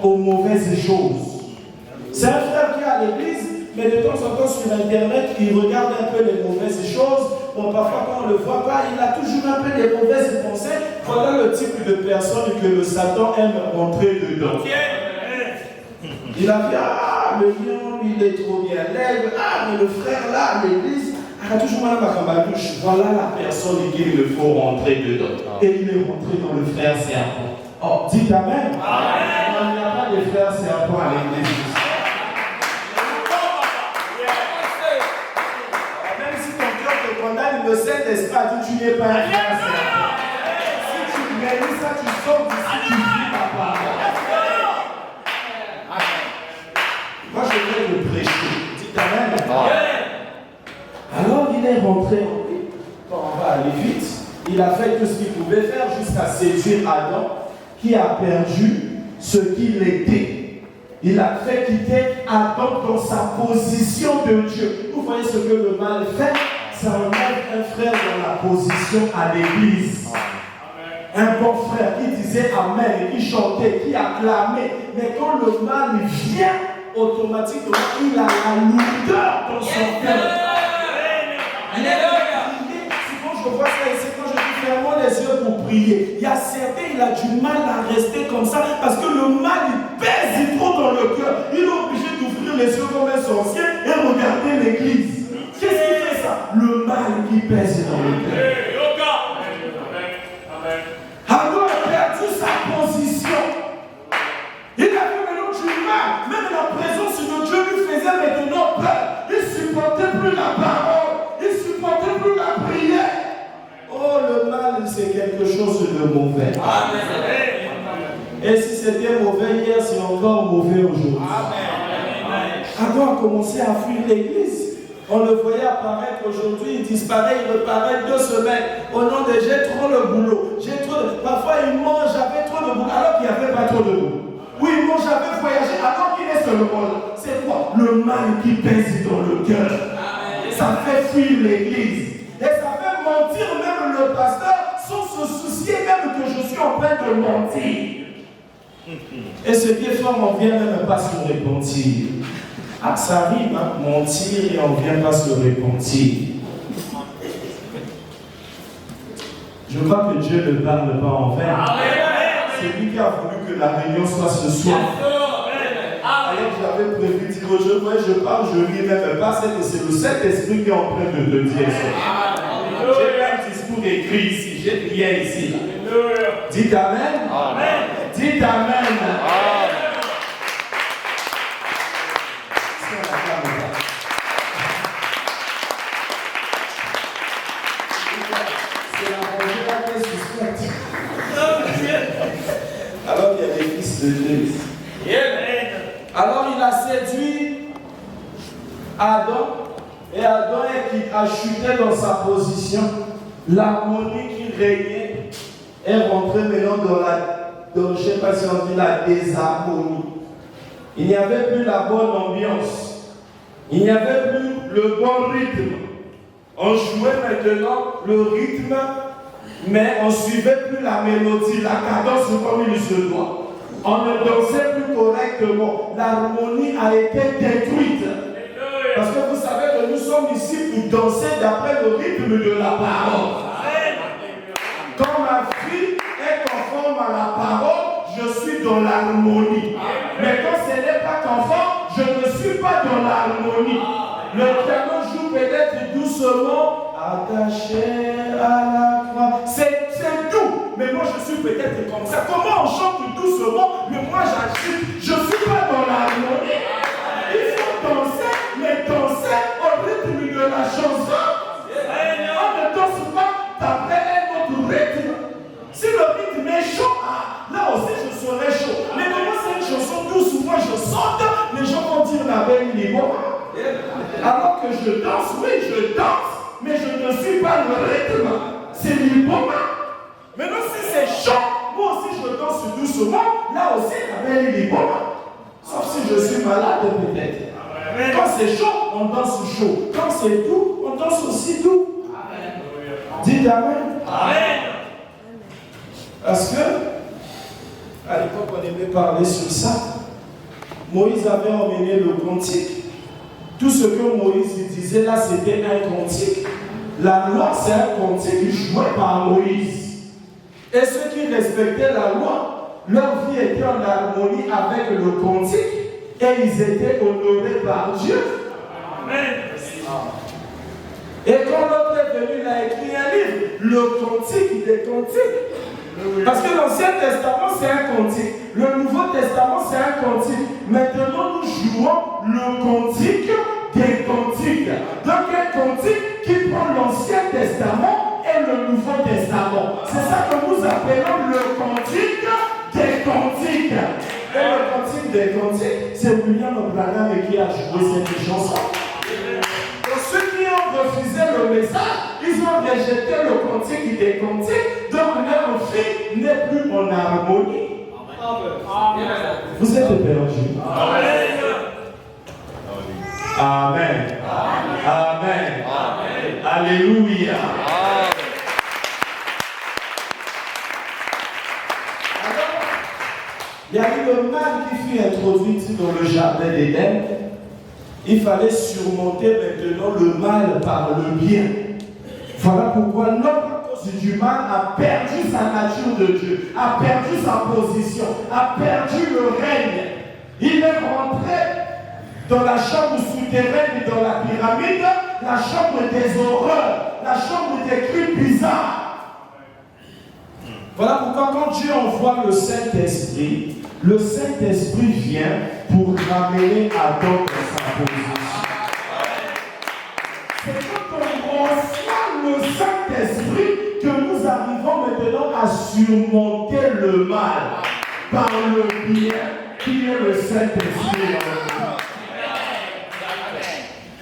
aux mauvaises choses. C'est un frère qui est à l'église, mais de temps en temps sur Internet, il regarde un peu les mauvaises choses. Bon, parfois quand on ne le voit pas, il a toujours un peu des mauvaises pensées. Voilà le type de personne que le Satan aime rentrer dedans. Il a dit, ah, le lion, il est trop bien lève. Ah, mais le frère là, à l'église, il a toujours mal à ma bouche. Voilà la personne qu'il me faut rentrer dedans. Et il est rentré dans le frère serpent. Oh, dites Amen. Amen. Il n'y a pas de frère serpent à l'église. Le Saint-Esprit a dit tu n'es pas un frère serpent. Si tu réalises ça, tu sors d'ici, tu vis ta parole. Moi je vais le prêcher. Dites Amen. Alors il est rentré en lui. Quand on va aller vite, il a fait tout ce qu'il pouvait faire jusqu'à séduire Adam, qui a perdu ce qu'il était. Il a fait quitter Adam dans sa position de Dieu. Vous voyez ce que le mal fait? Ça enlève un frère dans la position à l'église. Un bon frère qui disait Amen, qui chantait, qui acclamait. Mais quand le mal vient, automatiquement, il a la lourdeur dans son cœur. Souvent, je vois ça ici, quand je dis fermons les yeux pour prier. Il y a certains, il a du mal à rester comme ça parce que le mal, il pèse trop dans le cœur. Il est obligé d'ouvrir les yeux comme un sorcier et regarder l'église. Qu'est-ce qui fait ça? Le mal qui pèse dans le cœur. Adam a perdu sa position. Il avait maintenant du mal. Même la présence de Dieu lui faisait maintenant peur. Il ne supportait plus la parole. Il ne supportait plus la prière. Oh, le mal, c'est quelque chose de mauvais. Et si c'était mauvais hier, c'est encore mauvais aujourd'hui. Adam a commencé à fuir l'église. On le voyait apparaître aujourd'hui, il disparaît, il reparaît 2 semaines. Au nom de j'ai trop le boulot. Parfois il mange, j'avais trop de boulot, alors qu'il n'y avait pas trop de boulot. Oui, il mange, j'avais voyagé, alors qu'il est seulement là. C'est quoi? Le mal qui pèse dans le cœur. Ça fait fuir l'église. Et ça fait mentir même le pasteur sans se soucier même que je suis en train de mentir. Et ce qui est fort, on ne vient même pas se repentir. Ah, ça arrive, hein, mentir et on ne vient pas se repentir. Je crois que Dieu ne parle pas en vain. C'est lui qui a voulu que la réunion soit ce soir. j'avais prévu de dire aujourd'hui, je parle, je ris même pas, c'est que c'est le Saint-Esprit qui est en train de te dire ça. J'ai pas un discours écrit ici, j'ai rien ici. Dites Amen. Amen. Dites Amen. Amen. C'est la première qui suspecte. Alors il y a des fils de Dieu. Alors il a séduit Adam, et Adam a chuté dans sa position. L'harmonie qui régnait est rentrée maintenant je ne sais pas si on dit la désharmonie. Il n'y avait plus la bonne ambiance. Il n'y avait plus le bon rythme. On jouait maintenant le rythme, mais on ne suivait plus la mélodie, la cadence comme il se doit. On ne dansait plus correctement. L'harmonie a été détruite. Parce que vous savez que nous sommes ici pour danser d'après le rythme de la parole. Quand ma fille est conforme à la parole, je suis dans l'harmonie. Mais quand ce n'est pas conforme, je ne suis pas dans l'harmonie. Le piano joue peut-être doucement, attaché à la croix. C'est doux, mais moi je suis peut-être comme ça. Comment on chante doucement, mais moi j'agite, je ne suis pas dans l'harmonie. Il faut danser, mais danser au rythme de la chanson. On ne danse pas d'après un autre rythme. Si le rythme est chaud, là aussi je serai chaud. Mais comment c'est une chanson douce où moi je saute, les gens vont dire la belle libre. Alors que je danse, oui je danse, mais je ne suis pas le rythme. C'est libre. Maintenant si c'est chaud, moi aussi je danse doucement, là aussi la belle libre. Sauf si je suis malade peut-être. Quand c'est chaud, on danse chaud. Quand c'est doux, on danse aussi doux. Amen. Dites Amen. Amen. Parce que, à l'époque, on aimait parler sur ça. Moïse avait emmené le cantique. Tout ce que Moïse disait là, c'était un cantique. La loi, c'est un cantique joué par Moïse. Et ceux qui respectaient la loi, leur vie était en harmonie avec le cantique. Et ils étaient honorés par Dieu. Amen. Et quand l'autre est venu, il a écrit un livre, le cantique des cantiques. Parce que l'Ancien Testament, c'est un cantique. Le Nouveau Testament, c'est un cantique. Maintenant, nous jouons le cantique des cantiques. Donc, un cantique qui prend l'Ancien Testament et le Nouveau Testament. C'est ça que nous appelons le cantique des cantiques. Et le cantique des cantiques, c'est William Branham qui a joué cette chanson. Donc ceux qui ont refusé le message, ils ont rejeté le cantique des cantiques, donc leur vie n'est plus en harmonie. Vous êtes perdus. Amen. Amen. Amen. Alléluia. Il y a eu le mal qui fut introduit dans le jardin d'Éden. Il fallait surmonter maintenant le mal par le bien. Voilà pourquoi l'homme, à cause du mal, a perdu sa nature de Dieu, a perdu sa position, a perdu le règne. Il est rentré dans la chambre souterraine et dans la pyramide, la chambre des horreurs, la chambre des cris bizarres. Voilà pourquoi quand Dieu envoie le Saint-Esprit vient pour ramener Adam dans sa position. C'est quand on reçoit le Saint-Esprit que nous arrivons maintenant à surmonter le mal par le bien qui est le Saint-Esprit.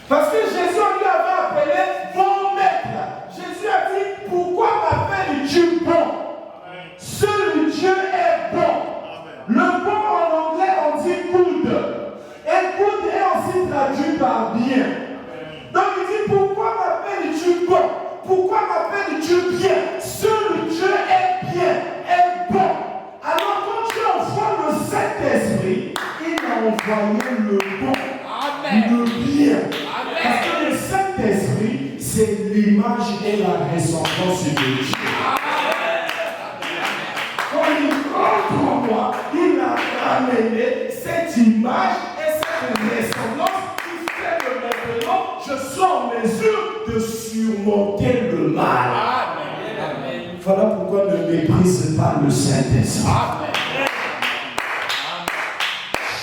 Parce que Jésus lui avait appelé bon maître. Jésus a dit, pourquoi m'appelles-tu bon? Seul Dieu est bon. Le bon en anglais on dit good. Et good est aussi traduit par bien. Donc il dit pourquoi m'appelles-tu bon? Pourquoi m'appelles-tu bien? Seul Dieu est bien, est bon. Alors quand Dieu envoie le Saint-Esprit, il a envoyé le bon, le bien. Parce que le Saint-Esprit, c'est l'image et la ressemblance de Dieu. Quand il rentre en moi, il a ramené cette image et cette ne méprise pas le Saint-Esprit.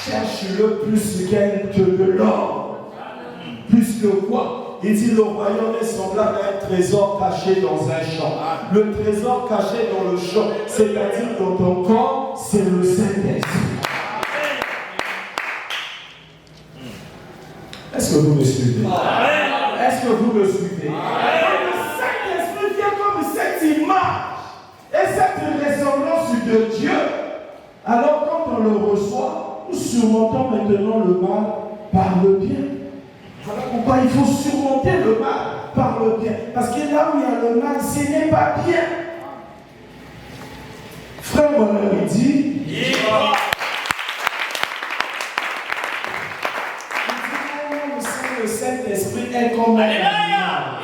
Cherche-le plus que de l'or. Plus que quoi? Il dit le royaume est semblable à un trésor caché dans un champ. Le trésor caché dans le champ, c'est-à-dire dans ton corps, c'est le Saint-Esprit. Est-ce que vous me suivez? Est-ce que vous me suivez? Le Saint-Esprit vient comme cette image et cette ressemblance de Dieu. Alors quand on le reçoit, nous surmontons maintenant le mal par le bien. Voilà pourquoi il faut surmonter le mal par le bien. Parce que là où il y a le mal, ce n'est pas bien. Frère Bonheur, il dit, le Saint-Esprit est comme un animal.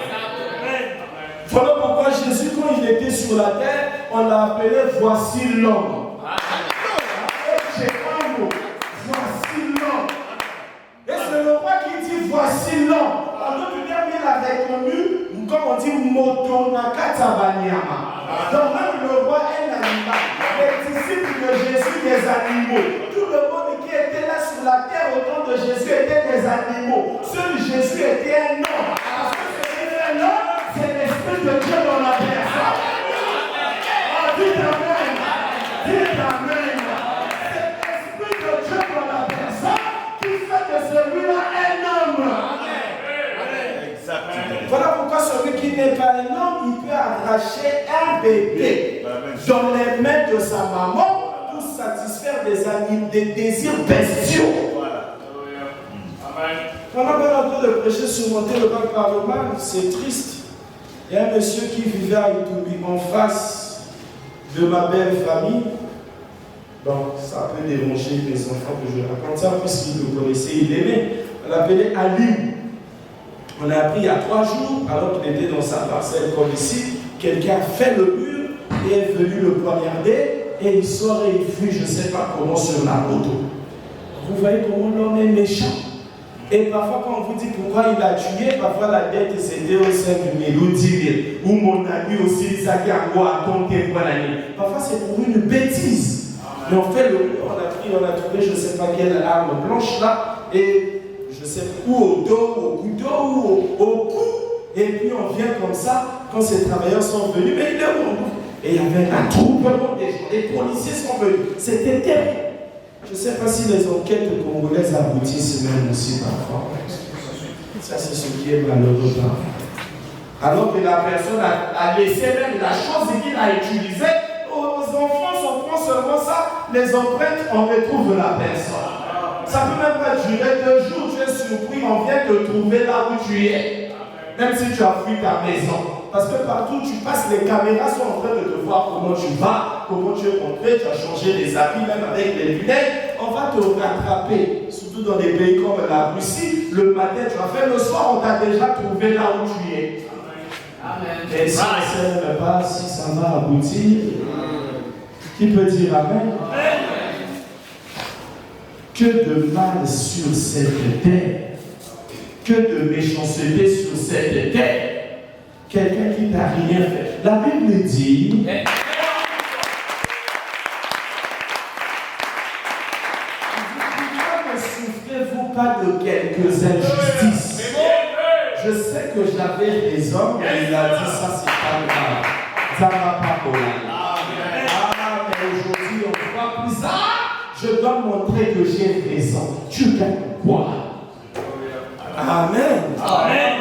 Voilà pourquoi Jésus, quand il était sur la terre, on l'a appelé voici l'homme. Voici l'homme. Et c'est le roi qui dit voici l'homme. En d'autres termes, il avait connu, comme on dit, Motonaka Banyama. Donc même le roi est un animal. Les disciples de Jésus, des animaux. Tout le monde qui était là sur la terre au temps de Jésus étaient des animaux. Seul Jésus était un homme. Parce que c'était un homme, c'est l'Esprit de Dieu dans la personne. Dites Amen. Dites Amen. C'est l'Esprit de Dieu dans la personne qui fait de celui-là un homme. Voilà pourquoi celui qui n'est pas un homme, il peut arracher un bébé dans les mains de sa maman pour satisfaire des désirs bestiaux. On a bien en train de prêcher surmonter le mal par le mal, c'est triste. Il y a un monsieur qui vivait à Itoubi en face de ma belle famille. Donc ça peut déranger mes enfants que je raconte ça, puisqu'il le connaissait, il l'aimait. On l'appelait Alim. On a appris il y a 3 jours, alors qu'il était dans sa parcelle comme ici, quelqu'un a fait le mur et est venu le poignarder et il sort et il fuit, je ne sais pas comment, sur la moto. Vous voyez comment l'homme est méchant. Et parfois, quand on vous dit pourquoi il a tué, parfois la dette c'était au sein du mélodie ou mon ami aussi, ça qui a quoi à compter pour l'année. Parfois, c'est pour une bêtise. Mais on fait le mur, on a trouvé je ne sais pas quelle arme blanche là, et je sais où au dos, au couteau ou au cou, et puis on vient comme ça quand ces travailleurs sont venus, mais il est où? Et il y avait un troupement des gens, les policiers sont venus, c'était terrible. Je ne sais pas si les enquêtes congolaises aboutissent même aussi parfois. Ça c'est ce qui est malheureux. Alors que la personne a laissé même la chose qu'il a utilisée, aux enfants, on prend seulement ça, les empreintes, on retrouve la personne. Ça ne peut même pas durer 2 jours, tu es surpris, on vient te trouver là où tu es. Même si tu as fui ta maison. Parce que partout où tu passes, les caméras sont en train de te voir comment tu vas, comment tu es rentré, tu as changé les habits, même avec les lunettes. On va te rattraper, surtout dans des pays comme la Russie. Le matin, tu as fait le soir, on t'a déjà trouvé là où tu es. Amen. Et si on ne sait même pas si ça va aboutir, qui peut dire Amen? Que de mal sur cette terre, que de méchanceté sur cette terre. Quelqu'un qui n'a rien fait. La Bible dit, pourquoi ne souffrez-vous pas de quelques injustices? Je sais que j'avais des hommes, mais il a dit ça, c'est pas grave. Ça va pas pour aller. Mais aujourd'hui, on voit plus ça. Je dois montrer que j'ai raison. Tu gagnes quoi? Amen. Amen.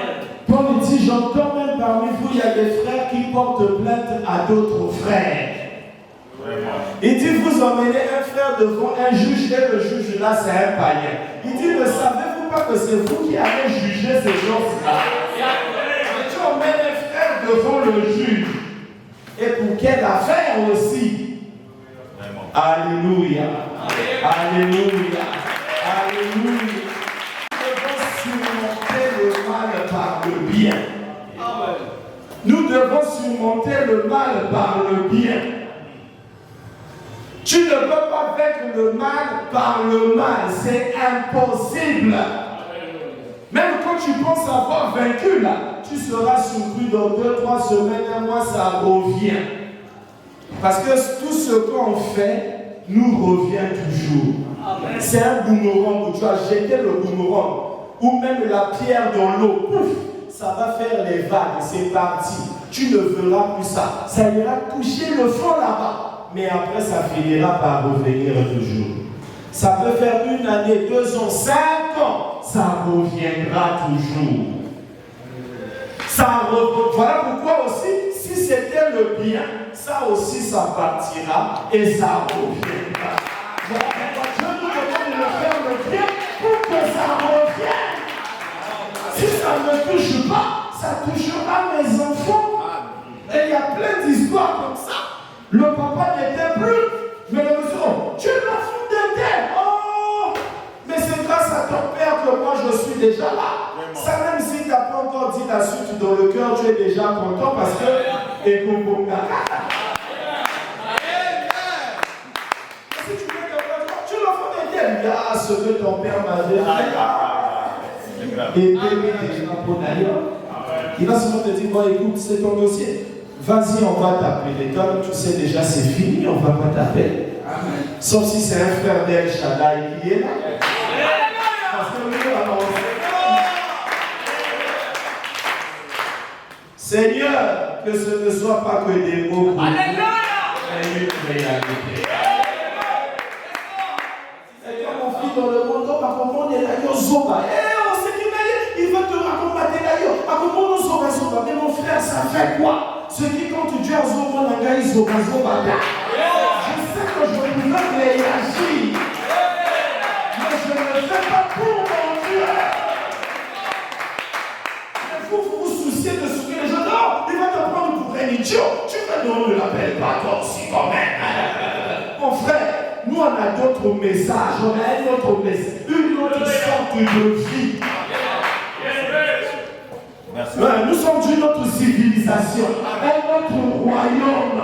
Paul dit, j'entends même parmi vous, il y a des frères qui portent plainte à d'autres frères. Il dit, vous emmenez un frère devant un juge et le juge là, c'est un païen. Il dit, ne savez-vous pas que c'est vous qui allez juger ces gens-là? Et tu emmènes un frère devant le juge. Et pour quelle affaire aussi? Alléluia. Alléluia. Alléluia. Par le bien. Nous devons surmonter le mal par le bien. Tu ne peux pas vaincre le mal par le mal, c'est impossible. Même quand tu penses avoir vaincu là, tu seras surpris dans 2-3 semaines, un mois, ça revient. Parce que tout ce qu'on fait nous revient toujours. C'est un boomerang où tu as jeté le boomerang, ou même la pierre dans l'eau, pouf, ça va faire les vagues, c'est parti. Tu ne verras plus ça. Ça ira toucher le fond là-bas, mais après ça finira par revenir toujours. Ça peut faire 1 année, 2 ans, 5 ans, ça reviendra toujours. Voilà pourquoi aussi, si c'était le bien, ça aussi ça partira et ça reviendra. Voilà pourquoi Dieu nous demande de faire le bien pour que ça revienne. Si ça ne touche pas, ça touchera mes enfants. Et il y a plein d'histoires comme ça. Le papa n'était plus, mais le monsieur, oh, tu es l'enfant de terre. Oh, mais c'est grâce à ton père que moi je suis déjà là. Ça, même si tu n'as pas encore dit la suite dans le cœur, tu es déjà content parce que. Et pour si tu veux que tu es l'enfant de terre, il y a ce que ton père m'avait fait. Et déjà pour d'ailleurs. Il va souvent te dire, bon écoute, c'est ton dossier. Vas-y, on va t'appeler l'école, tu sais déjà c'est fini, on ne va pas t'appeler. Sauf si c'est un frère d'El Shaddai qui est là. Parce que lui, alors, Seigneur, que ce ne soit pas que des mots pour mais une réalité. Et quand mon fils dans le monde, on est là, il va te raconter d'ailleurs. Mais mon frère, ça fait quoi? Ce qui compte Dieu a zoba nanga, il zoba zoba. Je sais que je pouvais réagir. Mais je ne le fais pas pour mon Dieu. Mais vous vous souciez de ce que les gens disent. Il va te prendre pour un idiot. Tu ne l'appelles pas toi aussi quand même. Mon frère, nous on a d'autres messages. On a un autre message. Une autre sorte de vie. Nous sommes d'une autre civilisation, un autre royaume.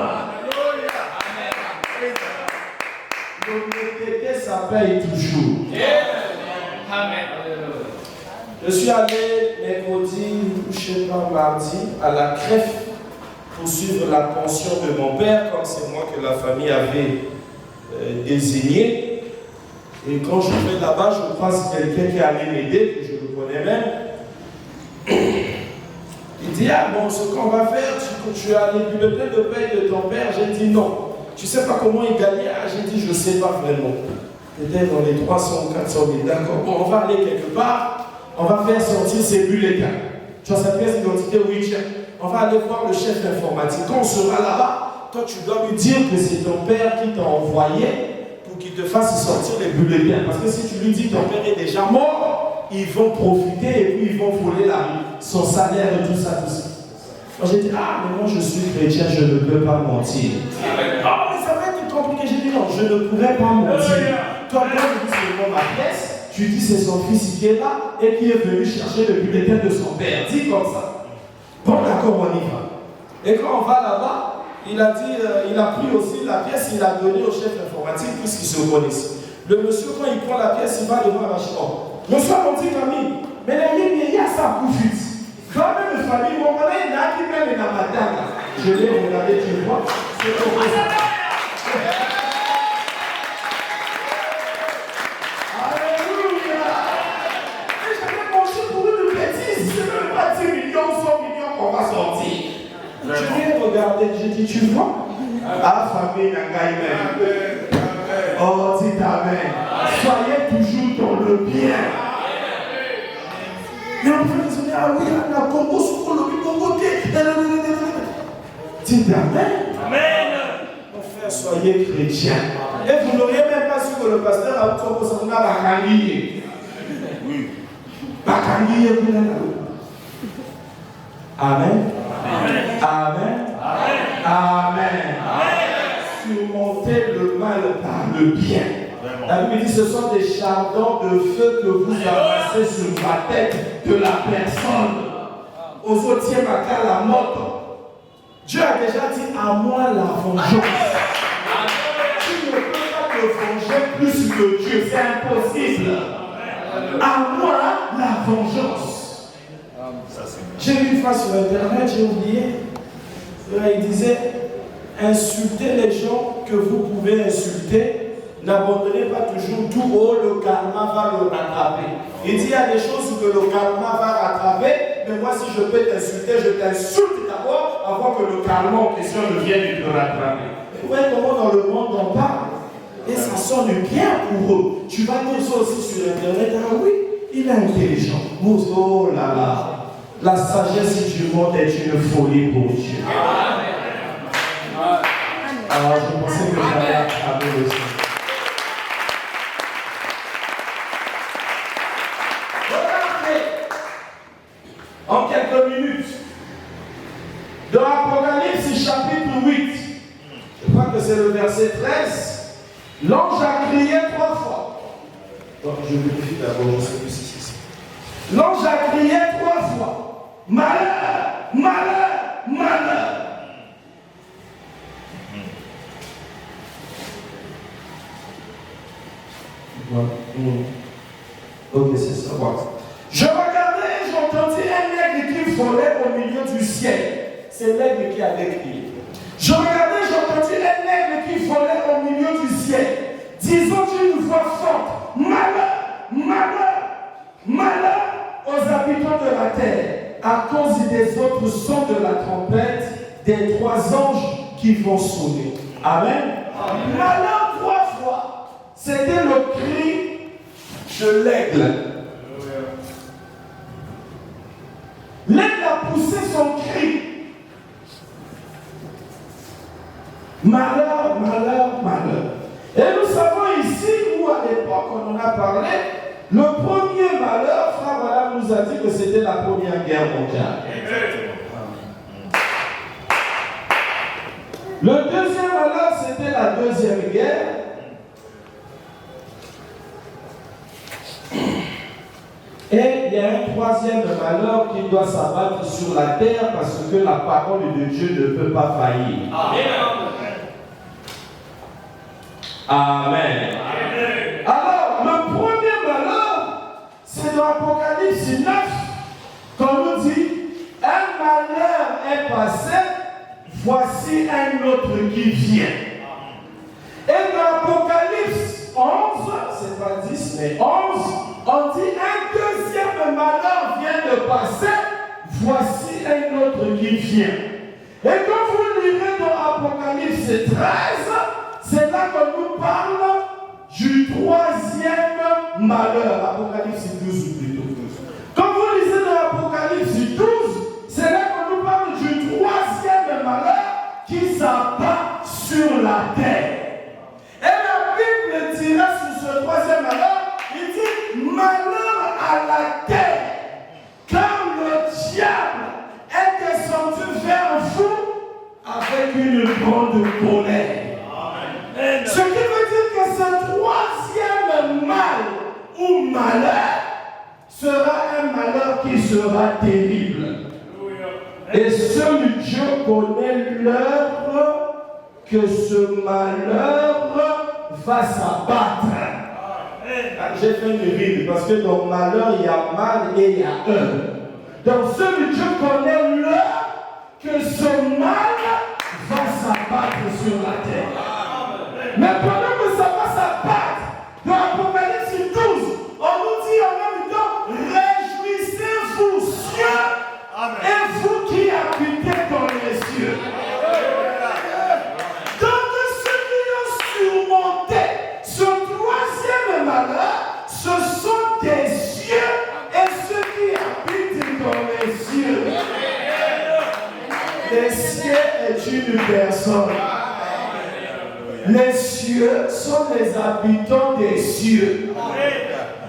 L'honnêteté, ça paye toujours. Je suis allé mercredi, je sais pas, mardi, à la crèche pour suivre la pension de mon père, comme c'est moi que la famille avait désigné. Et quand je vais là-bas, je croise quelqu'un qui allait m'aider, que je le connais même. Il dit, ah bon, ce qu'on va faire, tu as les bulletins de paie de ton père. J'ai dit non. Tu ne sais pas comment il gagnait? Ah, j'ai dit, je ne sais pas vraiment. Peut-être dans les 300 ou 400 000. D'accord. Bon, on va aller quelque part. On va faire sortir ces bulletins. Tu as cette pièce d'identité? Oui, tiens. On va aller voir le chef informatique. Quand on sera là-bas, toi, tu dois lui dire que c'est ton père qui t'a envoyé pour qu'il te fasse sortir les bulletins. Parce que si tu lui dis que ton père est déjà mort, ils vont profiter et puis ils vont voler son salaire et tout ça, tout ça. Moi j'ai dit, ah, mais moi je suis chrétien, je ne peux pas mentir. Ah, mais ça va être compliqué. J'ai dit, non, je ne pourrais pas mentir. Toi, quand tu dis c'est bon ma pièce, tu dis c'est son fils qui est là et qui est venu chercher le bulletin de son père. Dis comme ça. Bon, d'accord, on y va. Et quand on va là-bas, il a dit, il a pris aussi la pièce, il a donné au chef informatique puisqu'ils se connaissent. Le monsieur, quand il prend la pièce, il va devant la chambre. Monsieur mon petit famille, mais les il y a ça pour vite. Quand même, une famille, mon mari, il y a qui même dans ma table. Je l'ai regardé, tu vois. C'est pour ça. Alléluia. Et j'avais mangé pour une bêtise. C'est même pas 10 millions, 100 millions qu'on va sortir. Je l'ai regardé, j'ai dit, tu vois. Ah, famille, Nangaïmen. Oh, dis amen. Soyez toujours dans le bien. Mais on peut raisonner, ah oui, on a Congo, sur le Congo, dis amen. Amen. Mon frère, soyez chrétien. Et vous n'auriez même pas su que le pasteur a Congo, ça vous a bakanguillé. Oui. Bakanguillé, vous l'avez. Amen. Amen. Amen. Surmonter le mal par le bien. La Bible dit ce sont des chardons de feu que vous avancez sur la tête de la personne. Aux autres, à la mort. Dieu a déjà dit à moi la vengeance. Tu ne peux pas te venger plus que Dieu, c'est impossible. À moi la vengeance. J'ai vu une fois sur internet, j'ai oublié. Il disait insultez les gens que vous pouvez insulter. N'abandonnez pas toujours tout haut, le karma va le rattraper. Il dit il y a des choses que le karma va rattraper, mais moi si je peux t'insulter, je t'insulte d'abord avant que le karma en question ne vienne te rattraper. Vous voyez comment dans le monde on parle? Et ça sonne bien pour eux. Tu vas dire ça aussi sur internet, ah oui, il est intelligent. Oh là là, la sagesse du monde est une folie pour Dieu. Alors je pensais que j'allais attraper le son. En quelques minutes, dans Apocalypse chapitre 8, je crois que c'est le verset 13, l'ange a crié 3 fois. Bon, je vérifie d'abord, je ne sais plus si c'est ça. L'ange a crié 3 fois. Malheur, malheur, malheur. Ok, c'est ça. Voilà. Je regardais et j'entendis un aigle qui volait au milieu du ciel. C'est l'aigle qui avait crié. Je regardais et j'entendis un aigle qui volait au milieu du ciel, disant d'une voix forte, malheur, malheur, malheur aux habitants de la terre, à cause des autres sons de la trompette des 3 anges qui vont sonner. Amen. Amen. Malheur 3 fois. C'était le cri de l'aigle. L'aigle a poussé son cri. Malheur, malheur, malheur. Et nous savons ici, où à l'époque on en a parlé, le premier malheur, frère Madame nous a dit que c'était la Première Guerre mondiale. Le deuxième malheur, c'était la Deuxième Guerre. Et il y a un troisième malheur qui doit s'abattre sur la terre parce que la parole de Dieu ne peut pas faillir. Amen. Amen. Alors, le premier malheur, c'est dans Apocalypse 9, qu'on nous dit, un malheur est passé, voici un autre qui vient. Et dans Apocalypse 11, c'est pas 10, mais 11, on dit un deuxième malheur vient de passer, voici un autre qui vient. Et quand vous lirez dans Apocalypse 13, c'est là qu'on nous parle du troisième malheur. Apocalypse 12 plutôt. Quand vous lisez dans Apocalypse 12, c'est là qu'on nous parle du troisième malheur qui s'abat sur la terre. Et la Bible dira sur ce troisième malheur, il dit malheur à la terre, car le diable est descendu vers vous avec une grande colère. Amen. Ce qui veut dire que ce troisième mal ou malheur sera un malheur qui sera terrible. Et seul Dieu connaît l'heure que ce malheur va s'abattre. J'ai fait une rime parce que dans malheur il y a mal et il y a heure. Donc seul Dieu connaît l'heure que ce mal va s'abattre sur la terre. Mais pendant que ça va s'abattre, dans Apocalypse 12, on nous dit en même temps, réjouissez-vous cieux et vous qui habitez dans les cieux. Donc ceux qui ont surmonté ce troisième malheur, ce sont des cieux et ceux qui habitent dans les cieux. Les cieux est une personne. Les cieux sont les habitants des cieux.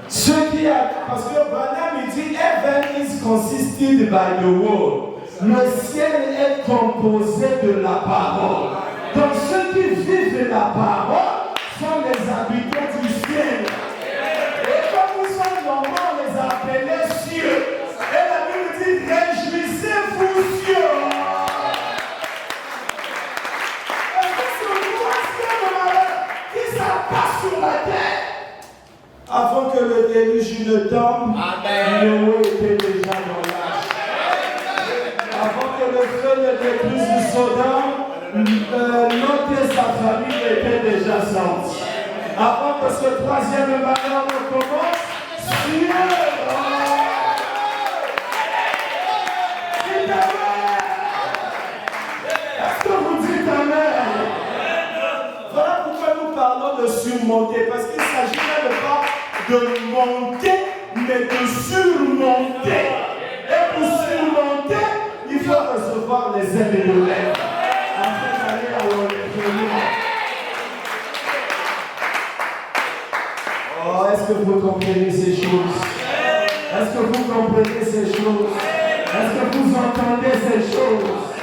Ceux qui parce que Branham dit heaven is consisted by the word. Le ciel est composé de la parole. Donc ceux qui vivent de la parole sont les habitants du ciel. Et comme nous sommes normaux, on les a appelés cieux. Et la Bible dit réjouissez-vous cieux. Pas sur la terre. Avant que le déluge ne tombe, Noé était déjà dans l'arche. Avant que le feu ne détruise Sodome, de ce troisième ballon, on commence sur... Est-ce que vous dites amen? Voilà pourquoi nous parlons de surmonter, parce qu'il s'agit là de pas de monter, mais de surmonter. Et pour surmonter, il faut recevoir les aides de l'air afin d'aller à l'enlèvement. Oh, est-ce que vous comprenez ces choses? Est-ce que vous comprenez ces choses? Est-ce que vous entendez ces choses?